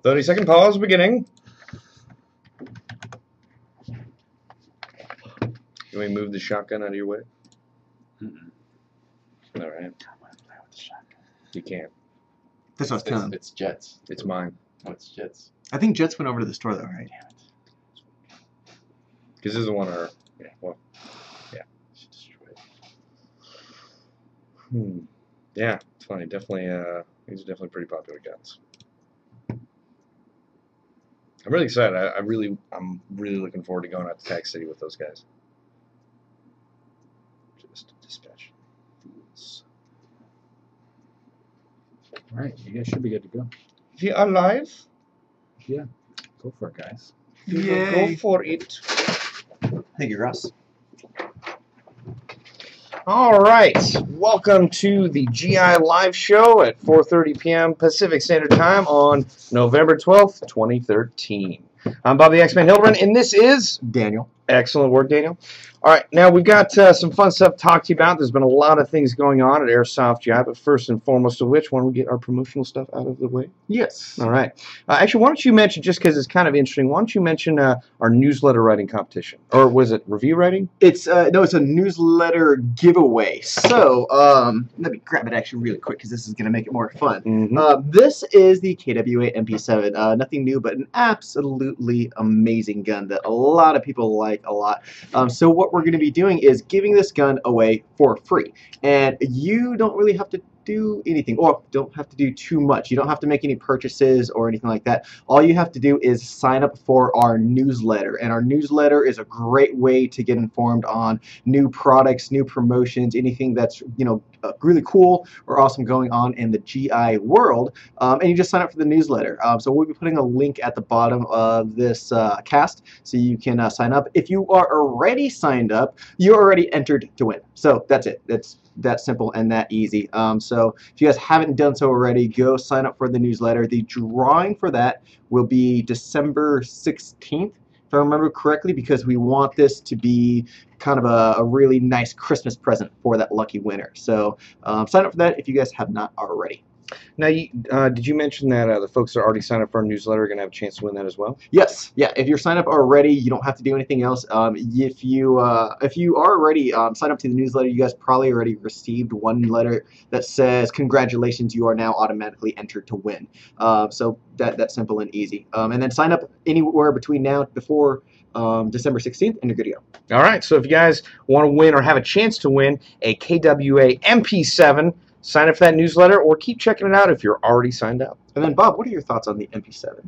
30-second pause beginning. Can we move the shotgun out of your way? All right. You can't. That's what I was telling him. It's Jets. It's mine. Oh, it's Jets. I think Jets went over to the store though, right? Damn it. Because this is one of our... Yeah, well... Yeah. Should destroy it. Yeah, it's funny. Definitely, these are definitely pretty popular guns. I'm really excited. I'm really looking forward to going out to Tax City with those guys. Just dispatch. All right, you guys should be good to go. We are live. Yeah, go for it, guys. We will go for it. Thank you, Russ. All right, welcome to the GI Live Show at 4:30 p.m. Pacific Standard Time on November 12th, 2013. I'm Bob the X-Man Hildebrand, and this is Daniel. Excellent work, Daniel. All right, now we've got some fun stuff to talk to you about. There's been a lot of things going on at Airsoft GI, but first and foremost of which, why don't we get our promotional stuff out of the way? Yes. All right. Actually, why don't you mention, just because it's kind of interesting, why don't you mention our newsletter writing competition? Or was it review writing? It's no, it's a newsletter giveaway. So let me grab it actually really quick because this is going to make it more fun. This is the KWA MP7. Nothing new, but an absolutely amazing gun that a lot of people like a lot. So what we're going to be doing is giving this gun away for free, and you don't really have to do anything, or don't have to do too much. You don't have to make any purchases or anything like that. All you have to do is sign up for our newsletter, and our newsletter is a great way to get informed on new products, new promotions, anything that's really cool or awesome going on in the GI world, and you just sign up for the newsletter. So we'll be putting a link at the bottom of this cast so you can sign up. If you are already signed up, you're already entered to win. So that's it. It's that simple and that easy. So if you guys haven't done so already, go sign up for the newsletter. The drawing for that will be December 16th, if I remember correctly, because we want this to be kind of a really nice Christmas present for that lucky winner. So sign up for that if you guys have not already. Now, did you mention that the folks that are already signed up for our newsletter are going to have a chance to win that as well? Yes. Yeah. If you're signed up already, you don't have to do anything else. If you are already signed up to the newsletter, you guys probably already received one letter that says, "Congratulations, you are now automatically entered to win." So that's simple and easy. And then sign up anywhere between now before December 16th, and you're good to go. All right. So if you guys want to win or have a chance to win a KWA MP7, sign up for that newsletter, or keep checking it out if you're already signed up. And then, Bob, what are your thoughts on the MP7?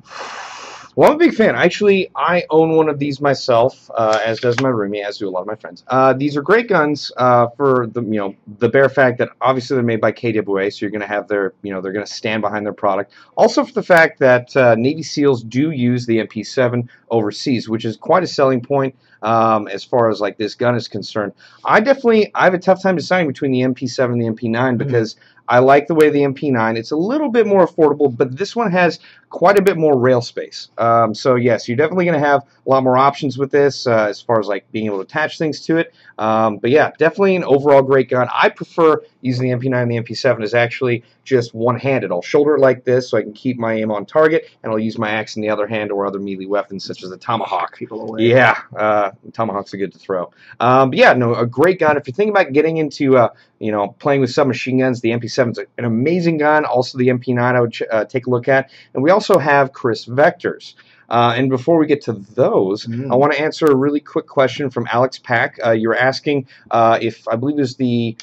Well, I'm a big fan. Actually, I own one of these myself, as does my roomie, as do a lot of my friends. These are great guns for the bare fact that obviously they're made by KWA, so you're going to have their, they're going to stand behind their product. Also for the fact that Navy SEALs do use the MP7 overseas, which is quite a selling point as far as like this gun is concerned. I have a tough time deciding between the MP7 and the MP9 because I like the way the MP9, it's a little bit more affordable, but this one has quite a bit more rail space. So yes, you're definitely going to have a lot more options with this as far as like being able to attach things to it. But yeah, definitely an overall great gun. I prefer using the MP9 and the MP7 as actually just one-handed. I'll shoulder it like this so I can keep my aim on target, and I'll use my axe in the other hand or other melee weapons such as the tomahawk. People away. Yeah, tomahawks are good to throw. But yeah, no, a great gun. If you're thinking about getting into playing with submachine guns, the MP7 is an amazing gun. Also, the MP9 I would take a look at, and we also have KRISS vectors. And before we get to those, I want to answer a really quick question from Alex Pack. You're asking if, I believe it was the,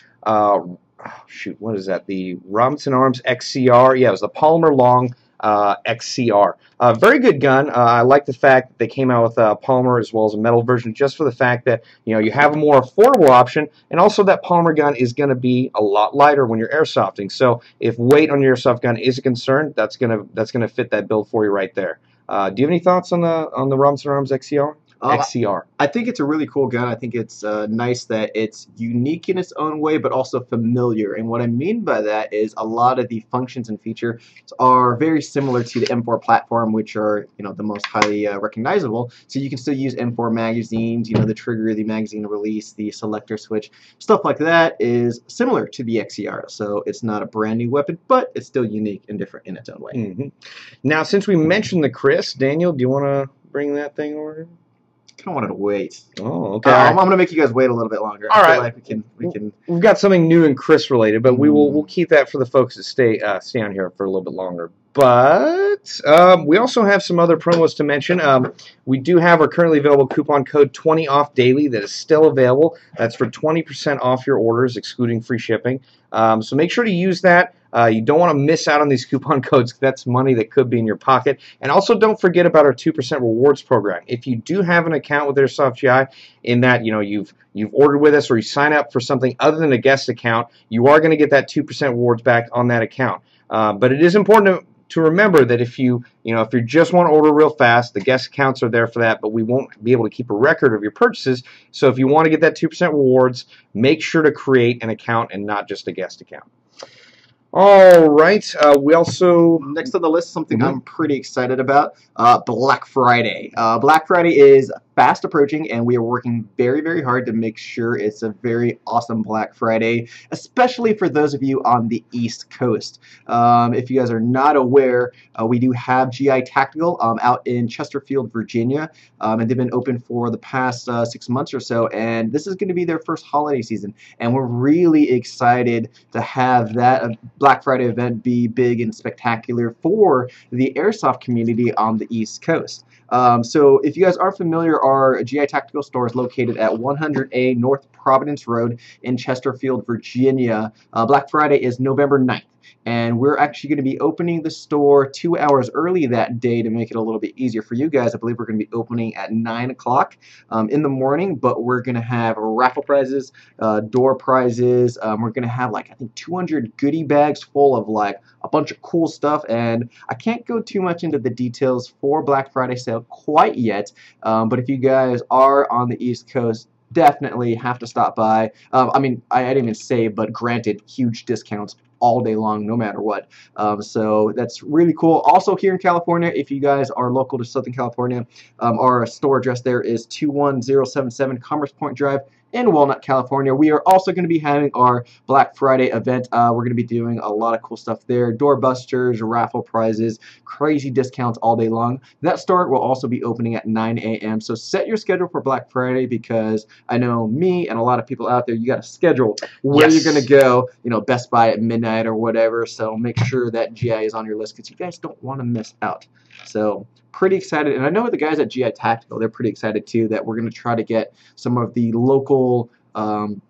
what is that? The Robinson Arms XCR. Yeah, it was the Polymer Long XCR. Very good gun. I like the fact that they came out with polymer as well as a metal version, just for the fact that you have a more affordable option, and also that polymer gun is going to be a lot lighter when you're airsofting. So if weight on your airsoft gun is a concern, that's gonna fit that build for you right there. Do you have any thoughts on the Robinson Arms XCR? XCR. I think it's a really cool gun. I think it's nice that it's unique in its own way, but also familiar. And what I mean by that is a lot of the functions and features are very similar to the M4 platform, which are the most highly recognizable. So you can still use M4 magazines. The trigger, the magazine release, the selector switch, stuff like that is similar to the XCR. So it's not a brand new weapon, but it's still unique and different in its own way. Mm-hmm. Now, since we mentioned the KRISS, Daniel, do you want to bring that thing over? I kind of wanted to wait. Oh, okay. I'm going to make you guys wait a little bit longer. All I feel right. like we can. We've got something new and KRISS related, but we'll keep that for the folks that stay on here for a little bit longer. But we also have some other promos to mention. We do have our currently available coupon code 20OFF daily that is still available. That's for 20% off your orders, excluding free shipping. So make sure to use that. You don't want to miss out on these coupon codes. That's money that could be in your pocket. And also don't forget about our 2% rewards program. If you do have an account with Airsoft GI, in that you've ordered with us or you sign up for something other than a guest account, you are going to get that 2% rewards back on that account. But it is important to remember that if you just want to order real fast, the guest accounts are there for that, but we won't be able to keep a record of your purchases. So if you want to get that 2% rewards, make sure to create an account and not just a guest account. All right. We also next on the list, something I'm pretty excited about, Black Friday. Black Friday is fast approaching, and we are working very, very hard to make sure it's a very awesome Black Friday, especially for those of you on the East Coast. If you guys are not aware, we do have GI Tactical out in Chesterfield, Virginia, and they've been open for the past 6 months or so, and this is going to be their first holiday season, and we're really excited to have that Black Friday event be big and spectacular for the airsoft community on the East Coast. So if you guys aren't familiar, our GI Tactical store is located at 100A North Providence Road in Chesterfield, Virginia. Black Friday is November 9th. And we're actually going to be opening the store 2 hours early that day to make it a little bit easier for you guys. I believe we're going to be opening at 9 o'clock in the morning, but we're going to have raffle prizes, door prizes. We're going to have I think 200 goodie bags full of a bunch of cool stuff, and I can't go too much into the details for Black Friday sale quite yet, but if you guys are on the East Coast, definitely have to stop by. I mean, I didn't even say, but granted, huge discounts all day long, no matter what. So that's really cool. Also here in California, if you guys are local to Southern California, our store address there is 21077 Commerce Point Drive in Walnut, California. We are also going to be having our Black Friday event. We're going to be doing a lot of cool stuff there. Doorbusters, raffle prizes, crazy discounts all day long. That store will also be opening at 9 a.m. So set your schedule for Black Friday, because I know me and a lot of people out there, you got to schedule where you're going to go, Best Buy at midnight or whatever. So make sure that GI is on your list, because you guys don't want to miss out. So pretty excited, and I know the guys at GI Tactical, they're pretty excited too, that we're going to try to get some of the local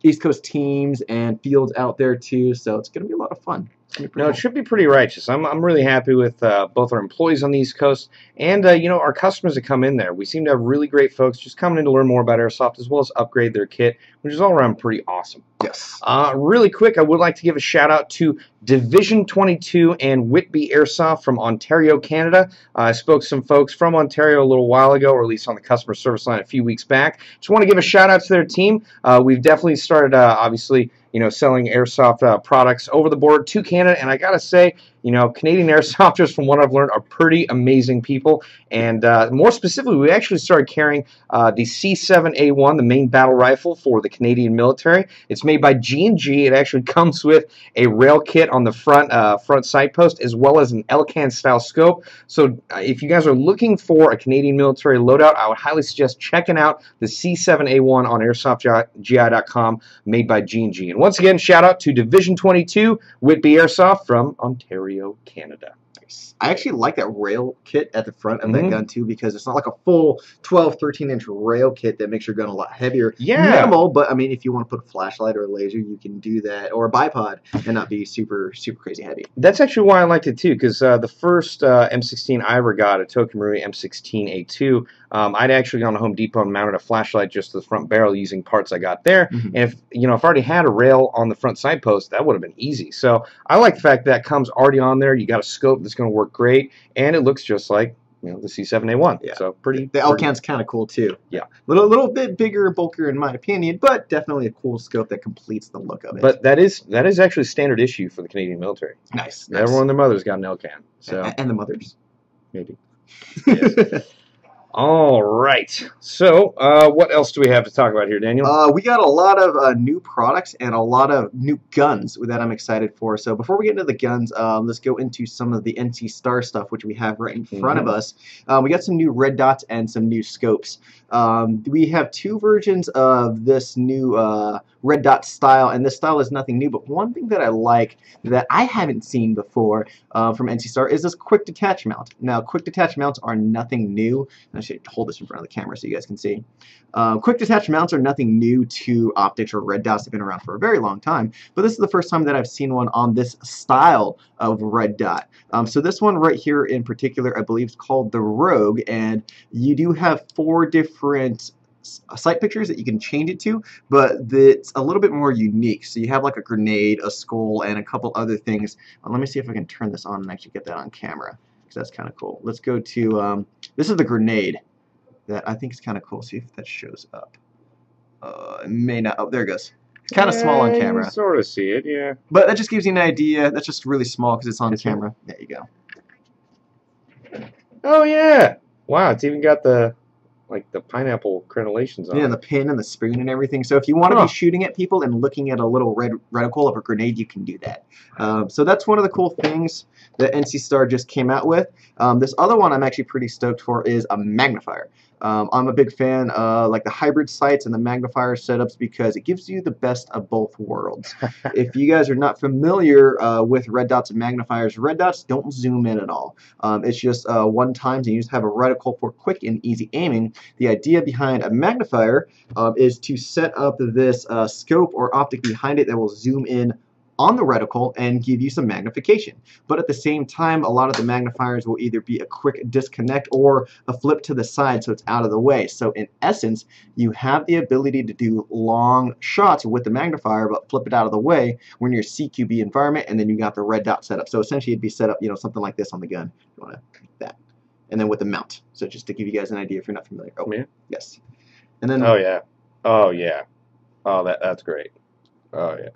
East Coast teams and fields out there too, so it's going to be a lot of fun. No, it should be pretty righteous. I'm really happy with both our employees on the East Coast and our customers that come in there. We seem to have really great folks just coming in to learn more about airsoft as well as upgrade their kit, which is all around pretty awesome. Yes. Really quick, I would like to give a shout out to Division 22 and Whitby Airsoft from Ontario, Canada. I spoke to some folks from Ontario a little while ago, or at least on the customer service line a few weeks back. Just want to give a shout out to their team. We've definitely started, obviously, selling airsoft products over the border to Canada, and I gotta say, Canadian airsofters, from what I've learned, are pretty amazing people. And more specifically, we actually started carrying the C7A1, the main battle rifle for the Canadian military. It's made by G&G. It actually comes with a rail kit on the front sight post, as well as an LCAN style scope. So if you guys are looking for a Canadian military loadout, I would highly suggest checking out the C7A1 on airsoftgi.com, made by G&G. And once again, shout out to Division 22 Whitby Airsoft from Ontario, Canada. I actually like that rail kit at the front of that gun too, because it's not like a full 12, 13-inch rail kit that makes your gun a lot heavier. Yeah. Minimal, but I mean, if you want to put a flashlight or a laser, you can do that, or a bipod, and not be super, super crazy heavy. That's actually why I liked it too, because the first M16 I ever got, a Toyko Marui M16A2, I'd actually gone to Home Depot and mounted a flashlight just to the front barrel using parts I got there. And if I already had a rail on the front side post, that would have been easy. So I like the fact that comes already on there. You got a scope that's going to work great, and it looks just like the C7A1. Yeah. So pretty. The L-Can's kind of cool too. Yeah. Little bit bigger and bulkier in my opinion, but definitely a cool scope that completes the look of it. But that is actually standard issue for the Canadian military. Nice. Everyone and their mother's got an L-Can. So And the mothers. maybe. Yes. All right. So, what else do we have to talk about here, Daniel? We got a lot of new products and a lot of new guns that I'm excited for. So before we get into the guns, let's go into some of the NC Star stuff, which we have right in front of us. We got some new red dots and some new scopes. We have two versions of this new red dot style, and this style is nothing new, but one thing that I like that I haven't seen before from NC Star is this quick detach mount. Now, quick detach mounts are nothing new. I should hold this in front of the camera so you guys can see. Quick detach mounts are nothing new to optics or red dots. They've been around for a very long time, but this is the first time that I've seen one on this style of red dot. So this one right here in particular, I believe is called the Rogue, and you do have 4 different sight pictures that you can change it to, but it's a little bit more unique. So you have like a grenade, a skull, and a couple other things. Let me see if I can turn this on and actually get that on camera, because that's kind of cool. Let's go to, this is the grenade that I think is kind of cool. See if that shows up. It may not, oh, there it goes. It's kind of small on camera. You sort of see it, yeah. But that just gives you an idea. That's just really small because it's on camera. There you go. Oh, yeah. Wow, it's even got the pineapple crenellations on Yeah, it. the pin and the spoon and everything. So if you want to be shooting at people and looking at a little red reticle of a grenade, you can do that. So that's one of the cool things that NC Star just came out with. This other one I'm actually pretty stoked for is a magnifier. I'm a big fan like the hybrid sights and the magnifier setups because it gives you the best of both worlds. If you guys are not familiar with red dots and magnifiers, red dots don't zoom in at all. It's just one time, and you just have a reticle for quick and easy aiming. The idea behind a magnifier is to set up this scope or optic behind it that will zoom in on the reticle and give you some magnification. But at the same time, a lot of the magnifiers will either be a quick disconnect or a flip to the side so it's out of the way. So in essence, you have the ability to do long shots with the magnifier but flip it out of the way when you're CQB environment, and then you got the red dot setup. So essentially it'd be set up, something like this on the gun. You want to that. And then with the mount. So just to give you guys an idea if you're not familiar. Oh, yeah. Yes. And then Oh, yeah. Oh, yeah. Oh, that's great. Oh, yeah.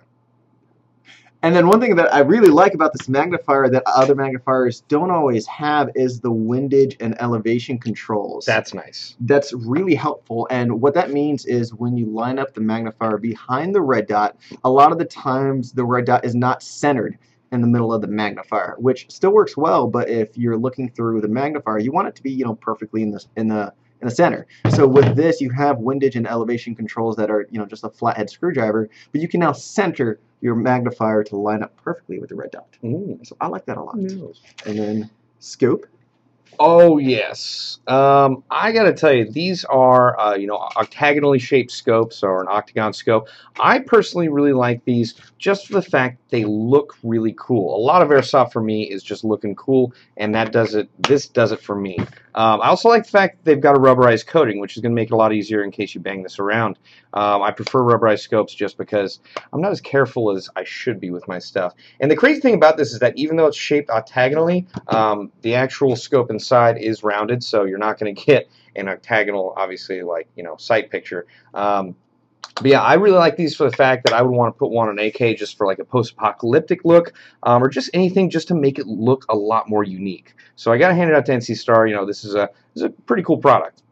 And then one thing that I really like about this magnifier that other magnifiers don't always have is the windage and elevation controls. That's nice. That's really helpful, and what that means is when you line up the magnifier behind the red dot, a lot of the times the red dot is not centered in the middle of the magnifier, which still works well, but if you're looking through the magnifier, you want it to be, perfectly in the center. So with this, you have windage and elevation controls that are, just a flathead screwdriver, but you can now center your magnifier to line up perfectly with the red dot. So I like that a lot. And then scope. Oh, yes. I got to tell you, these are, octagonally shaped scopes or an octagon scope. I personally really like these just for the fact they look really cool. A lot of airsoft for me is just looking cool, and that does it. This does it for me. I also like the fact that they've got a rubberized coating, which is going to make it a lot easier in case you bang this around. I prefer rubberized scopes just because I'm not as careful as I should be with my stuff. And the crazy thing about this is that even though it's shaped octagonally, the actual scope inside is rounded, so you're not going to get an octagonal, obviously, sight picture. But yeah, I really like these for the fact that I would want to put one on AK just for like a post-apocalyptic look, or just anything just to make it look a lot more unique. So I got to hand it out to NC Star. This is a pretty cool product.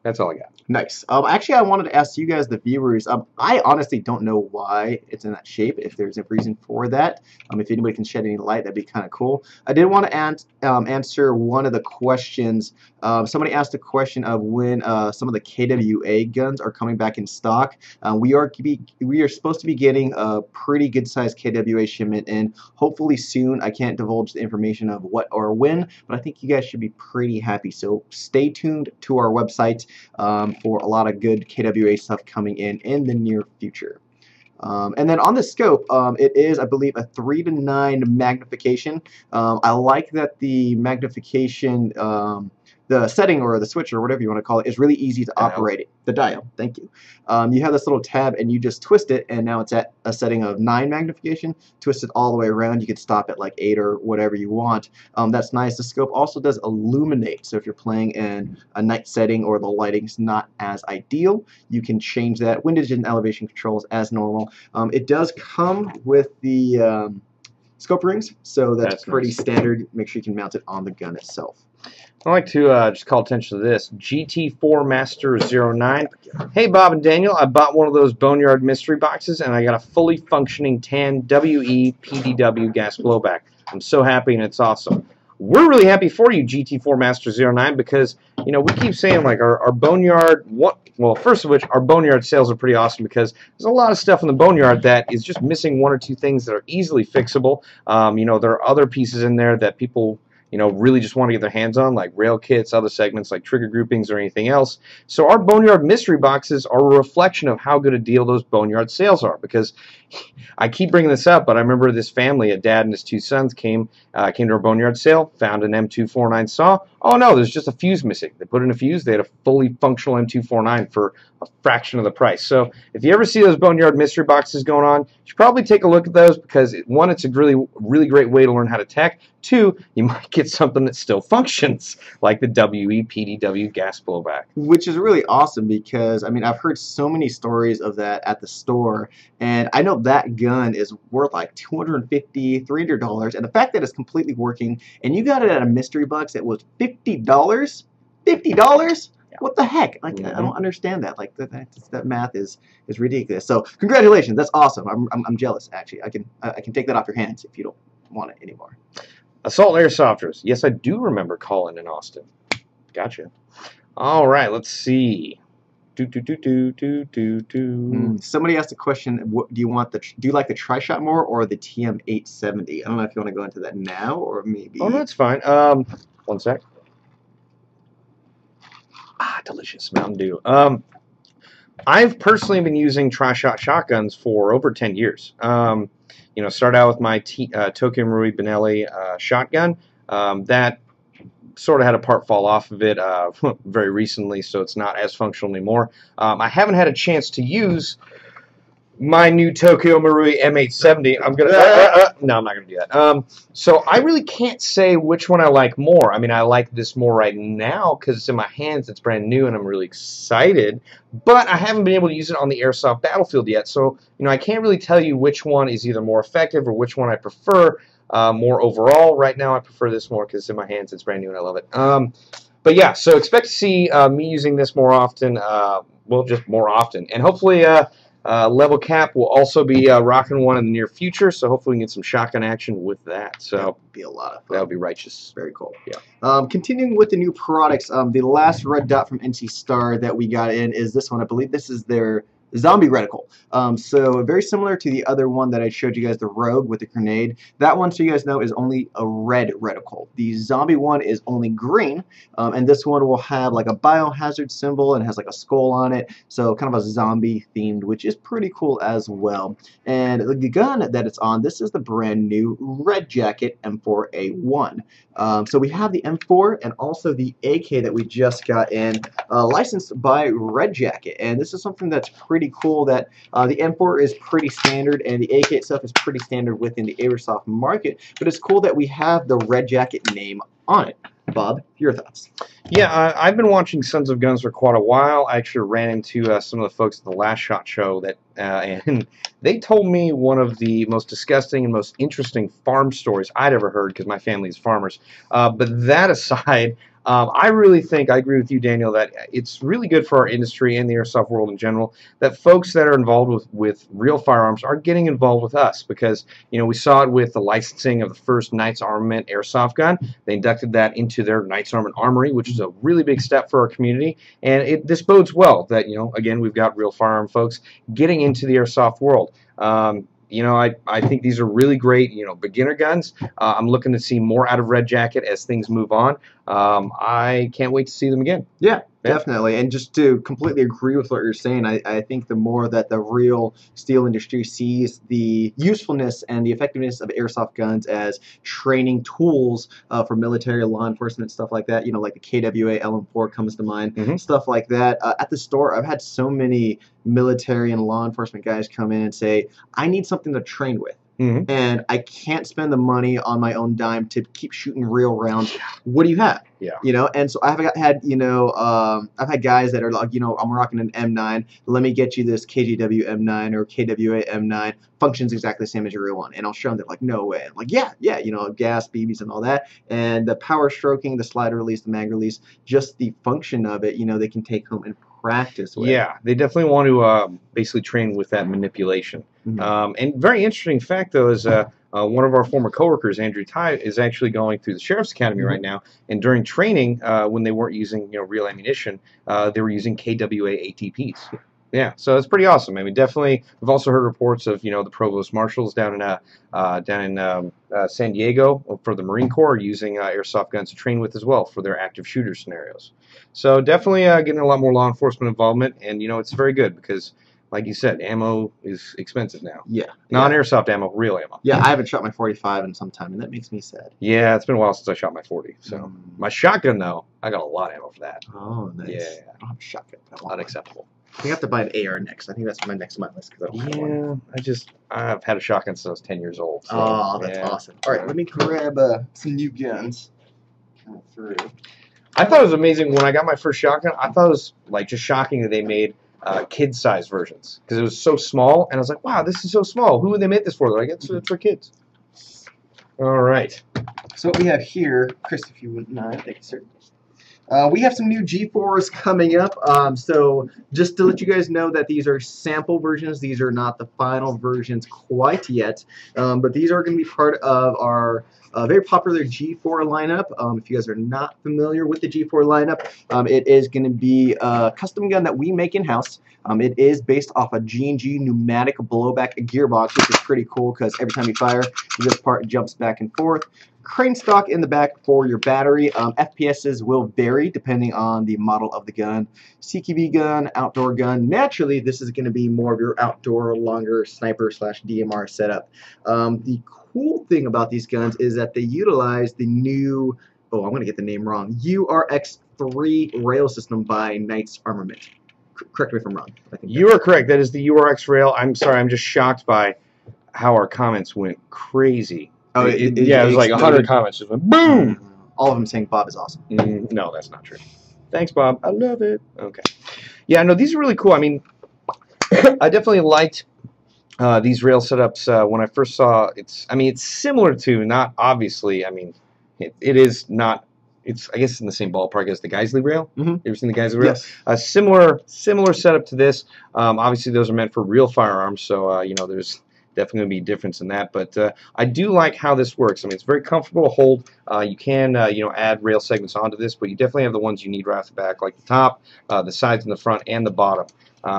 That's all I got. Nice. Actually, I wanted to ask you guys, the viewers, I honestly don't know why it's in that shape, if there's a reason for that. If anybody can shed any light, that'd be kind of cool. I did want to answer one of the questions. Somebody asked a question of when some of the KWA guns are coming back in stock. We are supposed to be getting a pretty good-sized KWA shipment in, hopefully soon. I can't divulge the information of what or when, but I think you guys should be pretty happy. So stay tuned to our website for a lot of good KWA stuff coming in the near future. And then on the scope, it is, I believe, a 3:9 magnification. I like that the magnification the setting or the switch or whatever you want to call it is really easy to operate it. The dial, thank you. You have this little tab and you just twist it, and now it's at a setting of 9 magnification. Twist it all the way around. You could stop at like 8 or whatever you want. That's nice. The scope also does illuminate, so if you're playing in a night setting or the lighting's not as ideal, you can change that. Windage and elevation controls as normal. It does come with the scope rings, so that's pretty nice. Standard. Make sure you can mount it on the gun itself. I'd like to just call attention to this. GT4 Master 09. Hey, Bob and Daniel, I bought one of those Boneyard mystery boxes, and I got a fully functioning tan WE PDW gas blowback. I'm so happy, and it's awesome. We're really happy for you, GT4 Master 09, because, you know, we keep saying, like, our Boneyard, well, first of which, our Boneyard sales are pretty awesome because there's a lot of stuff in the Boneyard that is just missing 1 or 2 things that are easily fixable. You know, there are other pieces in there that people, you know, really just want to get their hands on, like rail kits, other segments like trigger groupings or anything else. So our Boneyard mystery boxes are a reflection of how good a deal those Boneyard sales are, because I keep bringing this up, but I remember this family, a dad and his 2 sons came to our Boneyard sale, found an M249 saw. Oh no, there's just a fuse missing. They put in a fuse, they had a fully functional M249 for a fraction of the price. So if you ever see those Boneyard mystery boxes going on, you should probably take a look at those, because 1, it's a really great way to learn how to tech. 2, you might get something that still functions, like the WE PDW gas blowback. Which is really awesome, because, I mean, I've heard so many stories of that at the store, and I know that gun is worth like $250, $300, and the fact that it's completely working, and you got it at a mystery box that was $50? $50? Yeah. What the heck? Like, I don't understand that. Like, that math is ridiculous. So, congratulations. That's awesome. I'm jealous, actually. I can take that off your hands if you don't want it anymore. Assault Airsofters. Yes, I do remember Colin in Austin. Gotcha. All right, let's see. Somebody asked a question. Do you like the Tri-Shot more or the TM870? I don't know if you want to go into that now or maybe. Oh, no, that's fine. 1 sec. Delicious Mountain Dew. I've personally been using Tri-Shot shotguns for over 10 years. You know, started out with my Toyko Marui Benelli shotgun. That sort of had a part fall off of it very recently, so it's not as functional anymore. I haven't had a chance to use my new Toyko Marui M870. I'm gonna no, I'm not gonna do that. So I really can't say which one I like more. I mean, I like this more right now because it's in my hands, it's brand new, and I'm really excited. But I haven't been able to use it on the airsoft battlefield yet, so you know, I can't really tell you which one is either more effective or which one I prefer more overall. Right now, I prefer this more because it's in my hands, it's brand new, and I love it. But yeah, so expect to see me using this more often. Well, just more often, and hopefully. Level Cap will also be rocking one in the near future, so hopefully we can get some shotgun action with that. So that'll be a lot of fun. That'll be righteous. Very cool. Yeah. Continuing with the new products, the last red dot from NC Star that we got in is this one. I believe this is their zombie reticle. So very similar to the other one that I showed you guys, the Rogue with the grenade. That one, so you guys know, is only a red reticle. The zombie one is only green, and this one will have like a biohazard symbol and has like a skull on it, so kind of a zombie themed, which is pretty cool as well. And the gun that it's on, this is the brand new Red Jacket M4A1. So we have the M4 and also the AK that we just got in, licensed by Red Jacket, and this is something that's pretty cool, that the M4 is pretty standard and the AK itself is pretty standard within the airsoft market, but it's cool that we have the Red Jacket name on it. Bob, your thoughts? Yeah, I've been watching Sons of Guns for quite a while. I actually ran into some of the folks at the last SHOT Show, that, and they told me one of the most disgusting and most interesting farm stories I'd ever heard, because my family is farmers. But that aside, I really think, I agree with you, Daniel, that it's really good for our industry and the airsoft world in general that folks that are involved with real firearms are getting involved with us, because, you know, we saw it with the licensing of the first Knights Armament airsoft gun. They inducted that into their Knights Armament Armory, which is a really big step for our community, and this bodes well that, you know, again, we've got real firearm folks getting into the airsoft world. You know, I think these are really great, you know, beginner guns. I'm looking to see more out of Red Jacket as things move on. I can't wait to see them again. Yeah, definitely. And just to completely agree with what you're saying, I think the more that the real steel industry sees the usefulness and the effectiveness of airsoft guns as training tools for military, law enforcement, stuff like that, like the KWA LM4 comes to mind, stuff like that. At the store, I've had so many military and law enforcement guys come in and say, I need something to train with. And I can't spend the money on my own dime to keep shooting real rounds. What do you have? Yeah. And so I've had, I've had guys that are like, I'm rocking an M9. Let me get you this KGW M9 or KWA M9. Functions exactly the same as your real one. And I'll show them. They're like, no way. I'm like, yeah, gas, BBs, and all that. And the power stroking, the slider release, the mag release, just the function of it, they can take home and practice with. Yeah, they definitely want to basically train with that manipulation. And very interesting fact, though, is one of our former coworkers, Andrew Ty, is actually going through the Sheriff's Academy right now. And during training, when they weren't using real ammunition, they were using KWA ATPs. Yeah, so it's pretty awesome. I mean, definitely. We've also heard reports of the provost marshals down in San Diego for the Marine Corps using airsoft guns to train with as well for their active shooter scenarios. So definitely getting a lot more law enforcement involvement, and it's very good because, like you said, ammo is expensive now. Yeah. Non-airsoft ammo, real ammo. Yeah, I haven't shot my 45 in some time, and that makes me sad. Yeah, it's been a while since I shot my 40. So my shotgun, though, I got a lot of ammo for that. Oh, nice. Yeah. I don't have a shotgun. Unacceptable. I think I have to buy an AR next. I think that's my next on my list because I don't have one. I've had a shotgun since I was 10 years old. So, oh, that's awesome. All right, let me grab some new guns. Through. I thought it was amazing when I got my first shotgun. I thought it was like just shocking that they made kid-sized versions because it was so small, and I was like, "Wow, this is so small. Who would they make this for?" They're like, "It's for kids." All right. So what we have here, Chris, if you wouldn't mind, thank you, sir. We have some new G4s coming up. So just to let you guys know that these are sample versions. These are not the final versions quite yet, but these are going to be part of our very popular G4 lineup. If you guys are not familiar with the G4 lineup, it is going to be a custom gun that we make in-house. It is based off a G&G pneumatic blowback gearbox, which is pretty cool because every time you fire, this part jumps back and forth. Crane stock in the back for your battery. FPSs will vary depending on the model of the gun. CQB gun, outdoor gun. Naturally, this is going to be more of your outdoor, longer sniper / DMR setup. The cool thing about these guns is that they utilize the new, I'm going to get the name wrong, URX3 rail system by Knights Armament. Correct me if I'm wrong. You are correct. That is the URX rail. I'm sorry. I'm just shocked by how our comments went crazy. Oh, it was like 100 comments just went boom. All of them saying Bob is awesome. No, that's not true. Thanks, Bob. I love it. Okay. Yeah, no, these are really cool. I mean, I definitely liked these rail setups when I first saw. It's similar to, not obviously. I mean, it is not. It's, I guess, in the same ballpark as the Geisley rail. You ever seen the Geisley rail? Yes. A similar setup to this. Obviously, those are meant for real firearms, so there's definitely going to be a difference in that, but I do like how this works. I mean, it's very comfortable to hold. You can, add rail segments onto this, but you definitely have the ones you need right off the back, like the top, the sides and the front, and the bottom.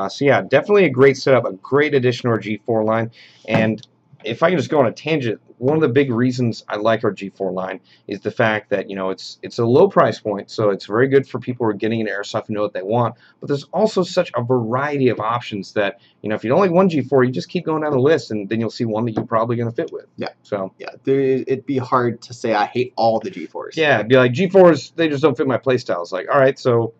So yeah, definitely a great setup, a great addition to our G4 line. And if I can just go on a tangent, one of the big reasons I like our G4 line is the fact that, it's a low price point, so it's very good for people who are getting into airsoft and know what they want, but there's also such a variety of options that, if you don't like one G4, you just keep going down the list, and then you'll see one that you're probably going to fit with. Yeah. So. Yeah, it'd be hard to say I hate all the G4s. Yeah, it'd be like, G4s, they just don't fit my playstyle. It's like, all right, so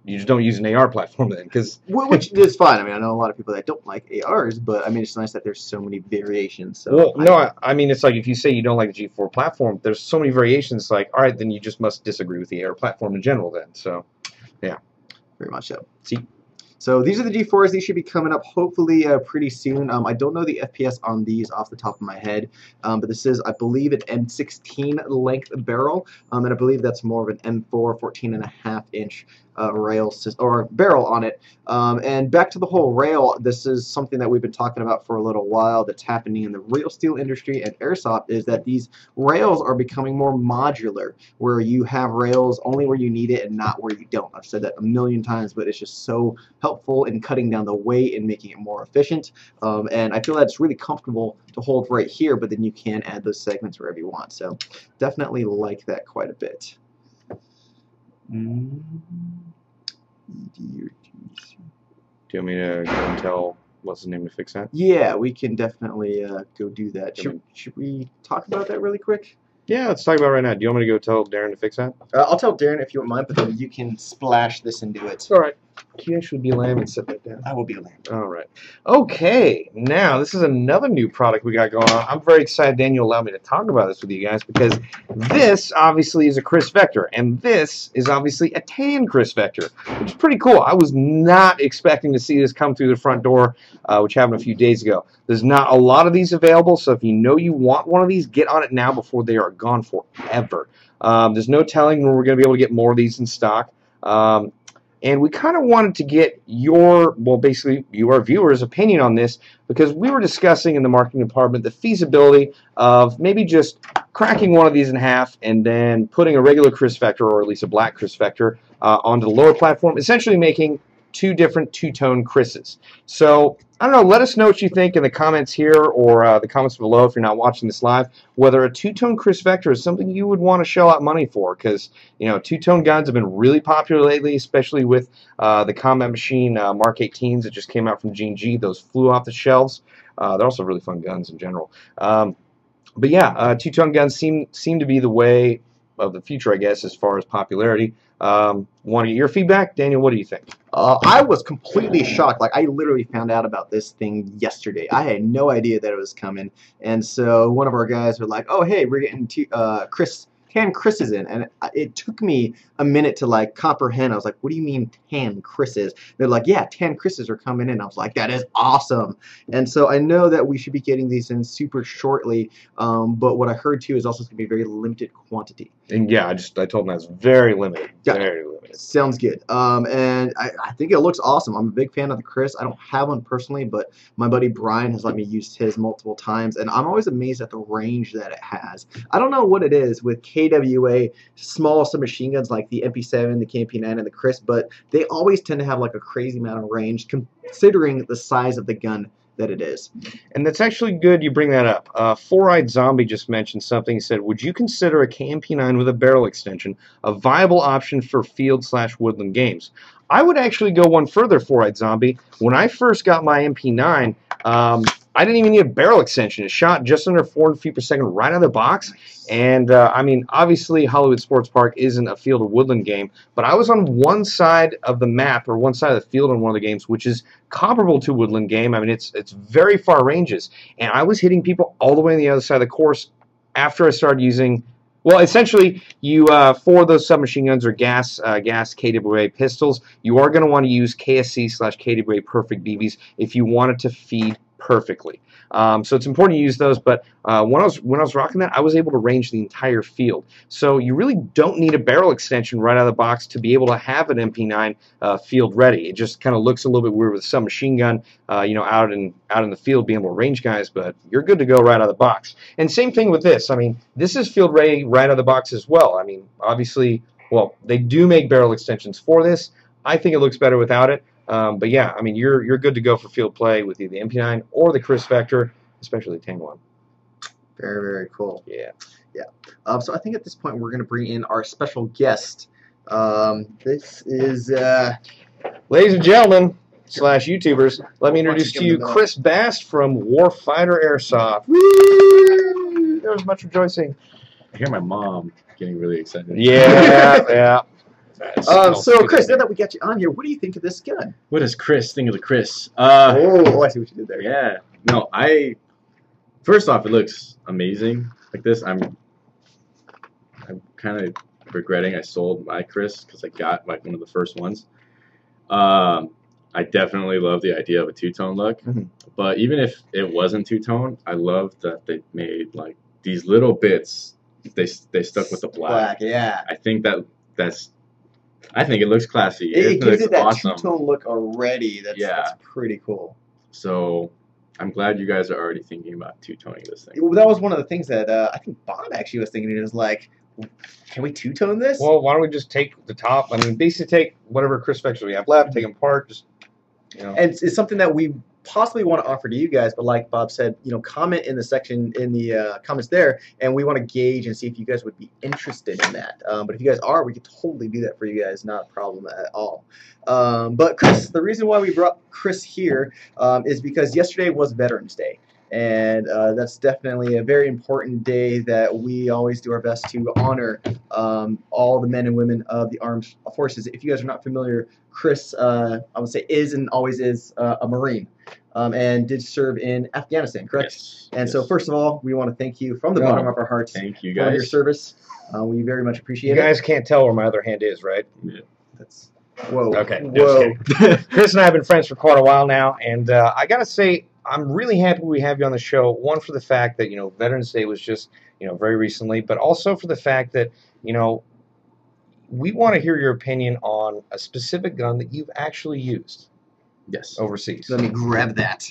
you just don't use an AR platform then, which is fine. I mean, I know a lot of people that don't like ARs, but I mean, it's nice that there's so many variations. So well, no, I mean, it's like if you say you don't like the G4 platform, there's so many variations. Like, all right, then you just must disagree with the AR platform in general. Then, so yeah, very much so. See. So these are the G4s. These should be coming up hopefully pretty soon. I don't know the FPS on these off the top of my head, but this is, I believe, an M16 length barrel, and I believe that's more of an M4 14.5-inch rail or barrel on it. And back to the whole rail, this is something that we've been talking about for a little while that's happening in the real steel industry and airsoft, is that these rails are becoming more modular, where you have rails only where you need it and not where you don't. I've said that a million times, but it's just so helpful in cutting down the weight and making it more efficient. And I feel that it's really comfortable to hold right here, but then you can add those segments wherever you want. So definitely like that quite a bit. Do you want me to go and tell what's his name to fix that? Yeah, we can definitely go do that. Should we talk about that really quick? Yeah, let's talk about it right now. Do you want me to go tell Darren to fix that? I'll tell Darren if you want mine, but then you can splash this into it. All right. Can you actually be lamb and sit that down? I will be a lamb. All right. Okay. Now, this is another new product we got going on. I'm very excited Daniel allowed me to talk about this with you guys because this obviously is a KRISS Vector, and this is obviously a tan KRISS Vector, which is pretty cool. I was not expecting to see this come through the front door, which happened a few days ago. There's not a lot of these available, so if you know you want one of these, get on it now before they are gone forever. There's no telling when we're going to be able to get more of these in stock. And we kind of wanted to get your, well, basically, you, our viewers' opinion on this because we were discussing in the marketing department the feasibility of maybe just cracking one of these in half and then putting a regular KRISS Vector, or at least a black KRISS Vector, onto the lower platform, essentially making two different two-tone KRISSes. So, I don't know, let us know what you think in the comments here or the comments below if you're not watching this live, whether a two-tone KRISS Vector is something you would want to shell out money for, because, you know, two-tone guns have been really popular lately, especially with the Combat Machine Mark 18s that just came out from G&G. Those flew off the shelves. They're also really fun guns in general. But yeah, two-tone guns seem to be the way of the future, I guess, as far as popularity. Want to get your feedback? Daniel, what do you think? I was completely shocked. Like, I literally found out about this thing yesterday. I had no idea that it was coming. And so one of our guys were like, oh, hey, we're getting tan KRISSes in. And it took me a minute to, like, comprehend. I was like, what do you mean tan KRISSes? They're like, yeah, tan KRISSes are coming in. I was like, that is awesome. And so I know that we should be getting these in super shortly. But what I heard, too, is also going to be a very limited quantity. And yeah, I told them that's very limited. Yeah. Very limited. Sounds good. And I think it looks awesome. I'm a big fan of the KRISS. I don't have one personally, but my buddy Brian has let me use his multiple times, and I'm always amazed at the range that it has. I don't know what it is with KWA small submachine guns like the MP7, the KMP9, and the KRISS, but they always tend to have like a crazy amount of range considering the size of the gun that it is. And that's actually good you bring that up. Four-Eyed Zombie just mentioned something. He said, would you consider a KMP9 with a barrel extension a viable option for field/woodland games? I would actually go one further, Four-Eyed Zombie. When I first got my MP9, I didn't even need a barrel extension. It shot just under 400 feet per second right out of the box. And, I mean, obviously Hollywood Sports Park isn't a field or woodland game, but I was on one side of the map or one side of the field on one of the games, which is comparable to a woodland game. I mean, it's very far ranges. And I was hitting people all the way on the other side of the course after I started using, well, essentially, you for those submachine guns or gas KWA pistols, you are going to want to use KSC/KWA Perfect BBs if you want it to feed perfectly. So it's important to use those, but when I was rocking that, I was able to range the entire field. So you really don't need a barrel extension right out of the box to be able to have an MP9 field ready. It just kind of looks a little bit weird with a submachine gun, you know, out in the field being able to range guys, but you're good to go right out of the box. And same thing with this. I mean, this is field ready right out of the box as well. I mean, obviously, well, they do make barrel extensions for this. I think it looks better without it. But yeah, I mean, you're good to go for field play with either the MP9 or the KRISS Vector, especially the tan one. Very, very cool. Yeah. Yeah. So I think at this point we're going to bring in our special guest. This is... Ladies and gentlemen, /YouTubers, let me introduce to you Chris Bast from Fighter Airsoft. Woo! There was much rejoicing. I hear my mom getting really excited. Yeah, yeah. So, Chris, now that we got you on here, what do you think of this gun? What does Chris think of the KRISS? Oh, I see what you did there. Yeah. No, first off, it looks amazing like this. I'm kind of regretting I sold my KRISS because I got like one of the first ones. I definitely love the idea of a two-tone look, but even if it wasn't two-tone, I love that they made like these little bits. They stuck with the black. Yeah. I think I think it looks classy. It gives it that awesome. two-tone look already. That's pretty cool. So I'm glad you guys are already thinking about two-toning this thing. Well, that was one of the things that I think Bob actually was thinking. It was like, can we two-tone this? Well, why don't we just take the top? I mean, basically take whatever KRISS Vectors we have left, take them apart, just, you know. And it's something that we possibly want to offer to you guys, but like Bob said, comment in the section in the comments there, and we want to gauge and see if you guys would be interested in that. But if you guys are, we could totally do that for you guys, not a problem at all. But Chris, the reason why we brought Chris here is because yesterday was Veterans Day. And that's definitely a very important day that we always do our best to honor all the men and women of the armed forces. If you guys are not familiar, Chris, I would say, is and always is a Marine and did serve in Afghanistan, correct? Yes. And yes. so, first of all, we want to thank you from the bottom of our hearts Thank you for your guys. service. We very much appreciate You it. guys can't tell where my other hand is, right? Yeah. That's whoa. Okay. Whoa. Chris and I have been friends for quite a while now, and I gotta say, I'm really happy we have you on the show. One, for the fact that Veterans Day was just very recently, but also for the fact that we want to hear your opinion on a specific gun that you've actually used Yes. overseas. Let me grab that.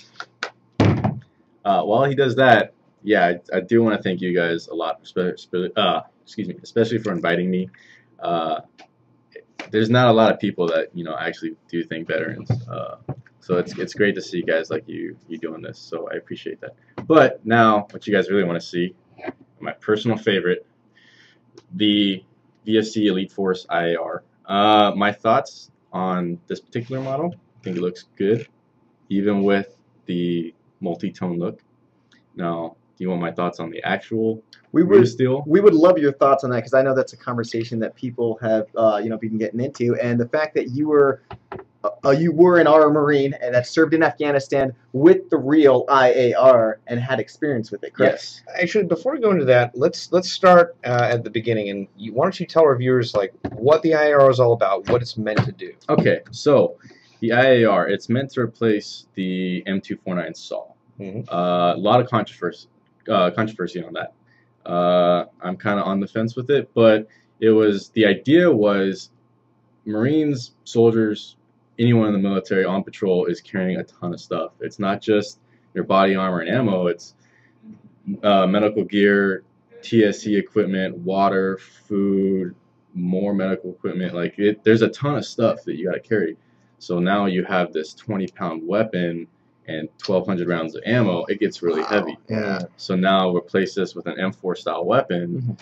While he does that, yeah, I do want to thank you guys a lot, especially for inviting me. There's not a lot of people that actually do thank veterans, so it's great to see guys like you doing this. So I appreciate that. But now, what you guys really want to see, my personal favorite, the VFC Elite Force IAR. My thoughts on this particular model. I think it looks good, even with the multi-tone look. Now, do you want my thoughts on the actual steel? We would love your thoughts on that, because I know that's a conversation that people have been getting into, and the fact that you were an RO Marine and that served in Afghanistan with the real IAR and had experience with it, correct? Yes. Actually, before we go into that, let's start at the beginning, and why don't you tell our viewers what the IAR is all about, what it's meant to do? Okay, so the IAR, it's meant to replace the M249 SAW. A lot of controversy on that. I'm kind of on the fence with it, but the idea was Marines, soldiers, anyone in the military on patrol is carrying a ton of stuff. It's not just your body armor and ammo, it's medical gear, TSC equipment, water, food, more medical equipment. There's a ton of stuff that you got to carry. So now you have this 20-pound weapon and 1,200 rounds of ammo. It gets really heavy. Yeah. So now replace this with an M4 style weapon.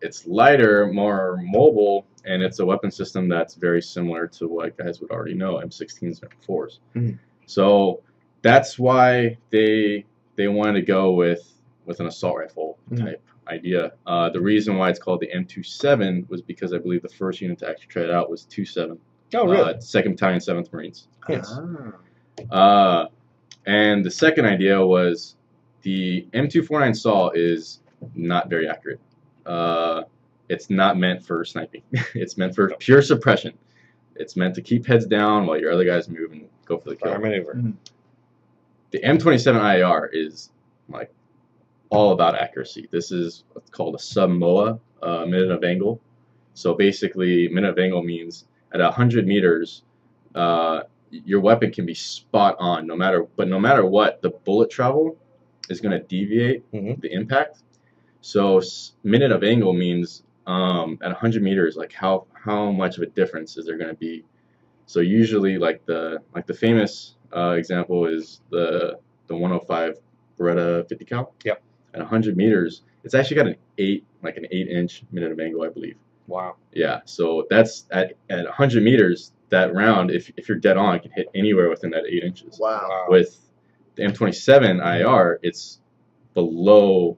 It's lighter, more mobile, and it's a weapon system that's very similar to what guys would already know, M16s and M4s. So that's why they wanted to go with an assault rifle type idea. The reason why it's called the M27 was because I believe the first unit to actually try it out was 27. Oh, really? 2nd Battalion, 7th Marines. Yes. And the second idea was the M249 SAW is not very accurate. It's not meant for sniping. It's meant for pure suppression. It's meant to keep heads down while your other guys move and go for the kill. Fire maneuver. The M27 IAR is all about accuracy. This is what's called a sub-MOA, minute of angle. So basically, minute of angle means at 100 meters, your weapon can be spot on, no matter what, the bullet travel is going to deviate the impact. So minute of angle means at 100 meters, how much of a difference is there going to be? So usually, the famous example is the 105 Beretta 50 cal. Yep. At 100 meters, it's actually got an 8-inch minute of angle, I believe. Wow. Yeah. So that's at 100 meters. That round, if you're dead on, can hit anywhere within that 8 inches. Wow. With the M27 IAR, it's below,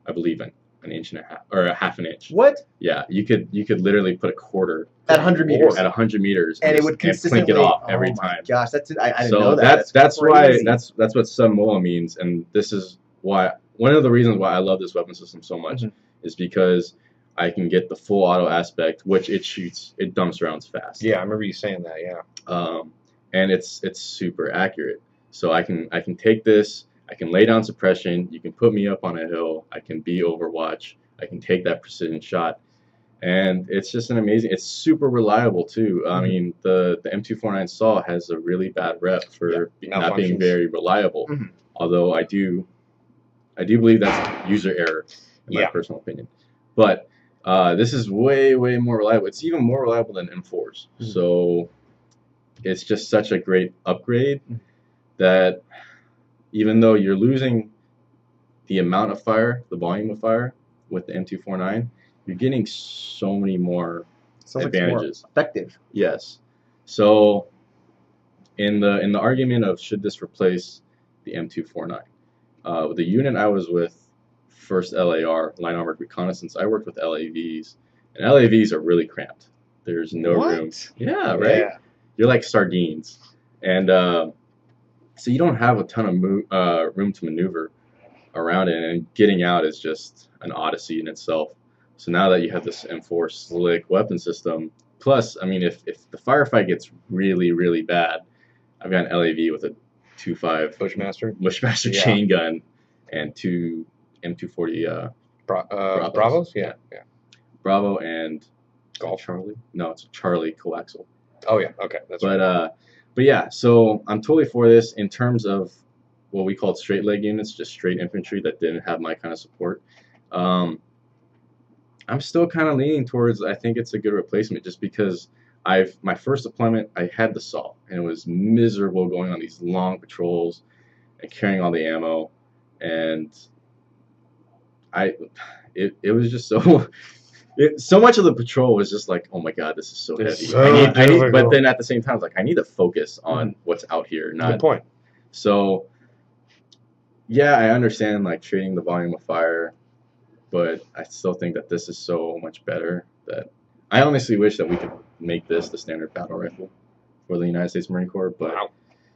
I believe, an inch and a half or a half an inch. What? Yeah, you could literally put a quarter at 100 meters. At 100 meters, and it would consistently clink it off every time. Gosh, that's it. I didn't so know that. That's crazy. why that's what sub-MOA means, and this is why one of the reasons why I love this weapon system so much is because I can get the full auto aspect, which it dumps rounds fast. Yeah, I remember you saying that. Yeah. And it's super accurate. So I can take this, I can lay down suppression, you can put me up on a hill, I can be Overwatch, I can take that precision shot, and it's just an amazing. It's super reliable too. I mean, the M249 SAW has a really bad rep for not being very reliable. Although I do believe that's user error in my personal opinion. But this is way more reliable. It's even more reliable than M4s. So it's just such a great upgrade. that even though you're losing the amount of fire, the volume of fire with the M249, you're getting so many more Sounds like it's more advantages. effective. Yes. So in the argument of should this replace the M249, the unit I was with, first LAR, Line Armored Reconnaissance, I worked with LAVs, and LAVs are really cramped. There's no room. Yeah, right? Yeah. You're like sardines. And so you don't have a ton of room to maneuver around it, and getting out is just an odyssey in itself. So now that you have this M4 slick weapon system, plus, I mean, if the firefight gets really, really bad, I've got an LAV with a 2.5 Bushmaster chain gun and two M240 Bravos? Yeah. Bravo and Golf. Charlie? No, it's a Charlie coaxial. Oh yeah, okay. That's right. But yeah, so I'm totally for this in terms of what we called straight leg units, just straight infantry that didn't have my kind of support. I'm still kind of leaning towards, I think it's a good replacement, just because my first deployment, I had the saw, and it was miserable going on these long patrols and carrying all the ammo, and it was just so so much of the patrol was just like, oh my god, this is so heavy. I need, but then at the same time, it's like I need to focus on what's out here. Not, good point. So yeah, I understand like trading the volume of fire, but I still think that this is so much better that I honestly wish that we could make this the standard battle rifle for the United States Marine Corps. But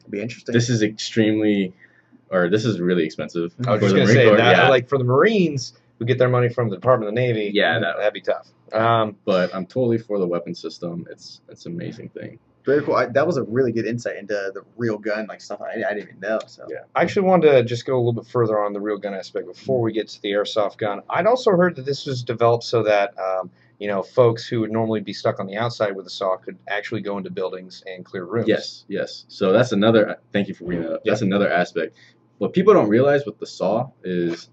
it'd be interesting. This is this is really expensive. I was just gonna say that, like for the Marines who get their money from the Department of the Navy, that'd be tough. But I'm totally for the weapon system. It's an amazing thing. Very cool. That was a really good insight into the real gun, like stuff I didn't even know. So yeah, I actually wanted to just go a little bit further on the real gun aspect before we get to the airsoft gun. I'd also heard that this was developed so that folks who would normally be stuck on the outside with a saw could actually go into buildings and clear rooms. Yes. So that's another. Thank you for bringing that up. That's another aspect. What people don't realize with the saw is,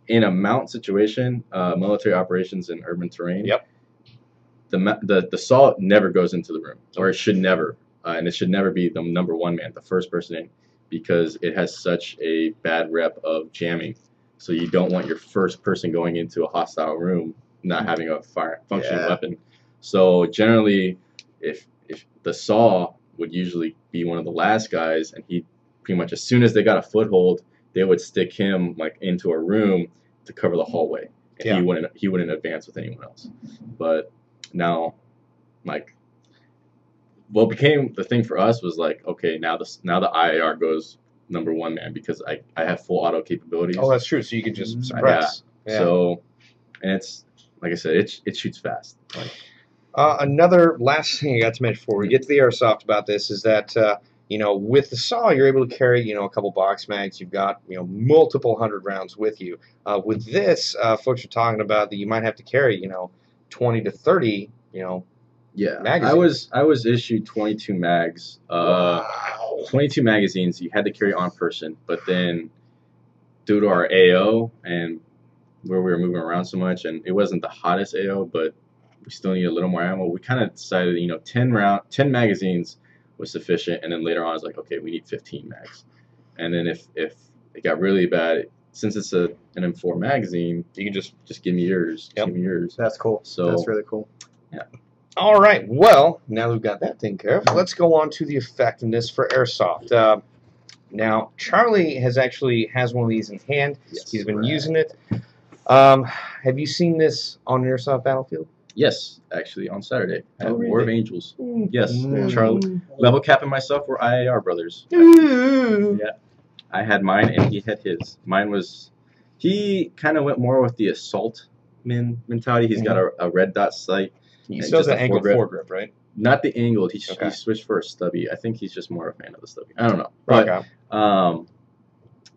in a mount situation, military operations in urban terrain. Yep. The saw never goes into the room, or it should never, and it should never be the number one man, the first person in, because it has such a bad rep of jamming. So you don't want your first person going into a hostile room not having a functioning weapon. So generally, if the saw would usually be one of the last guys, and he pretty much as soon as they got a foothold, they would stick him like into a room to cover the hallway, and he wouldn't advance with anyone else. But now, like, what became the thing for us was like, okay, now the IAR goes number one man, because I have full auto capabilities. Oh, that's true. So you can just suppress. Yeah. So, and it's like I said, it shoots fast. Like, another last thing I got to mention before we get to the airsoft about this is that with the saw you're able to carry a couple box mags. You've got multiple hundred rounds with you. With this, folks are talking about that you might have to carry 20 to 30 magazines. I was issued 22 mags. Wow. 22 magazines you had to carry on person, but then due to our AO and where we were moving around so much, and it wasn't the hottest AO, but we still need a little more ammo, we kind of decided 10 magazines was sufficient, and then later on I was like, okay, we need 15 mags. And then if it got really bad, since it's an M4 magazine, you can just give me yours. Yep. Give me yours. That's cool. So that's really cool. Yeah. All right. Well, now that we've got that taken care of, let's go on to the effectiveness for airsoft. Now, Charlie has one of these in hand. Yes, he's been using it. Have you seen this on an airsoft battlefield? Yes, actually, on Saturday at really? War of Angels. Yes, Charlie, Level Cap and myself were IAR brothers. Yeah, I had mine and he had his. He kind of went more with the assault mentality. He's got a red dot sight. He still has an angled foregrip, right? Not the angled. He switched for a stubby. I think he's just more a fan of the stubby. I don't know. But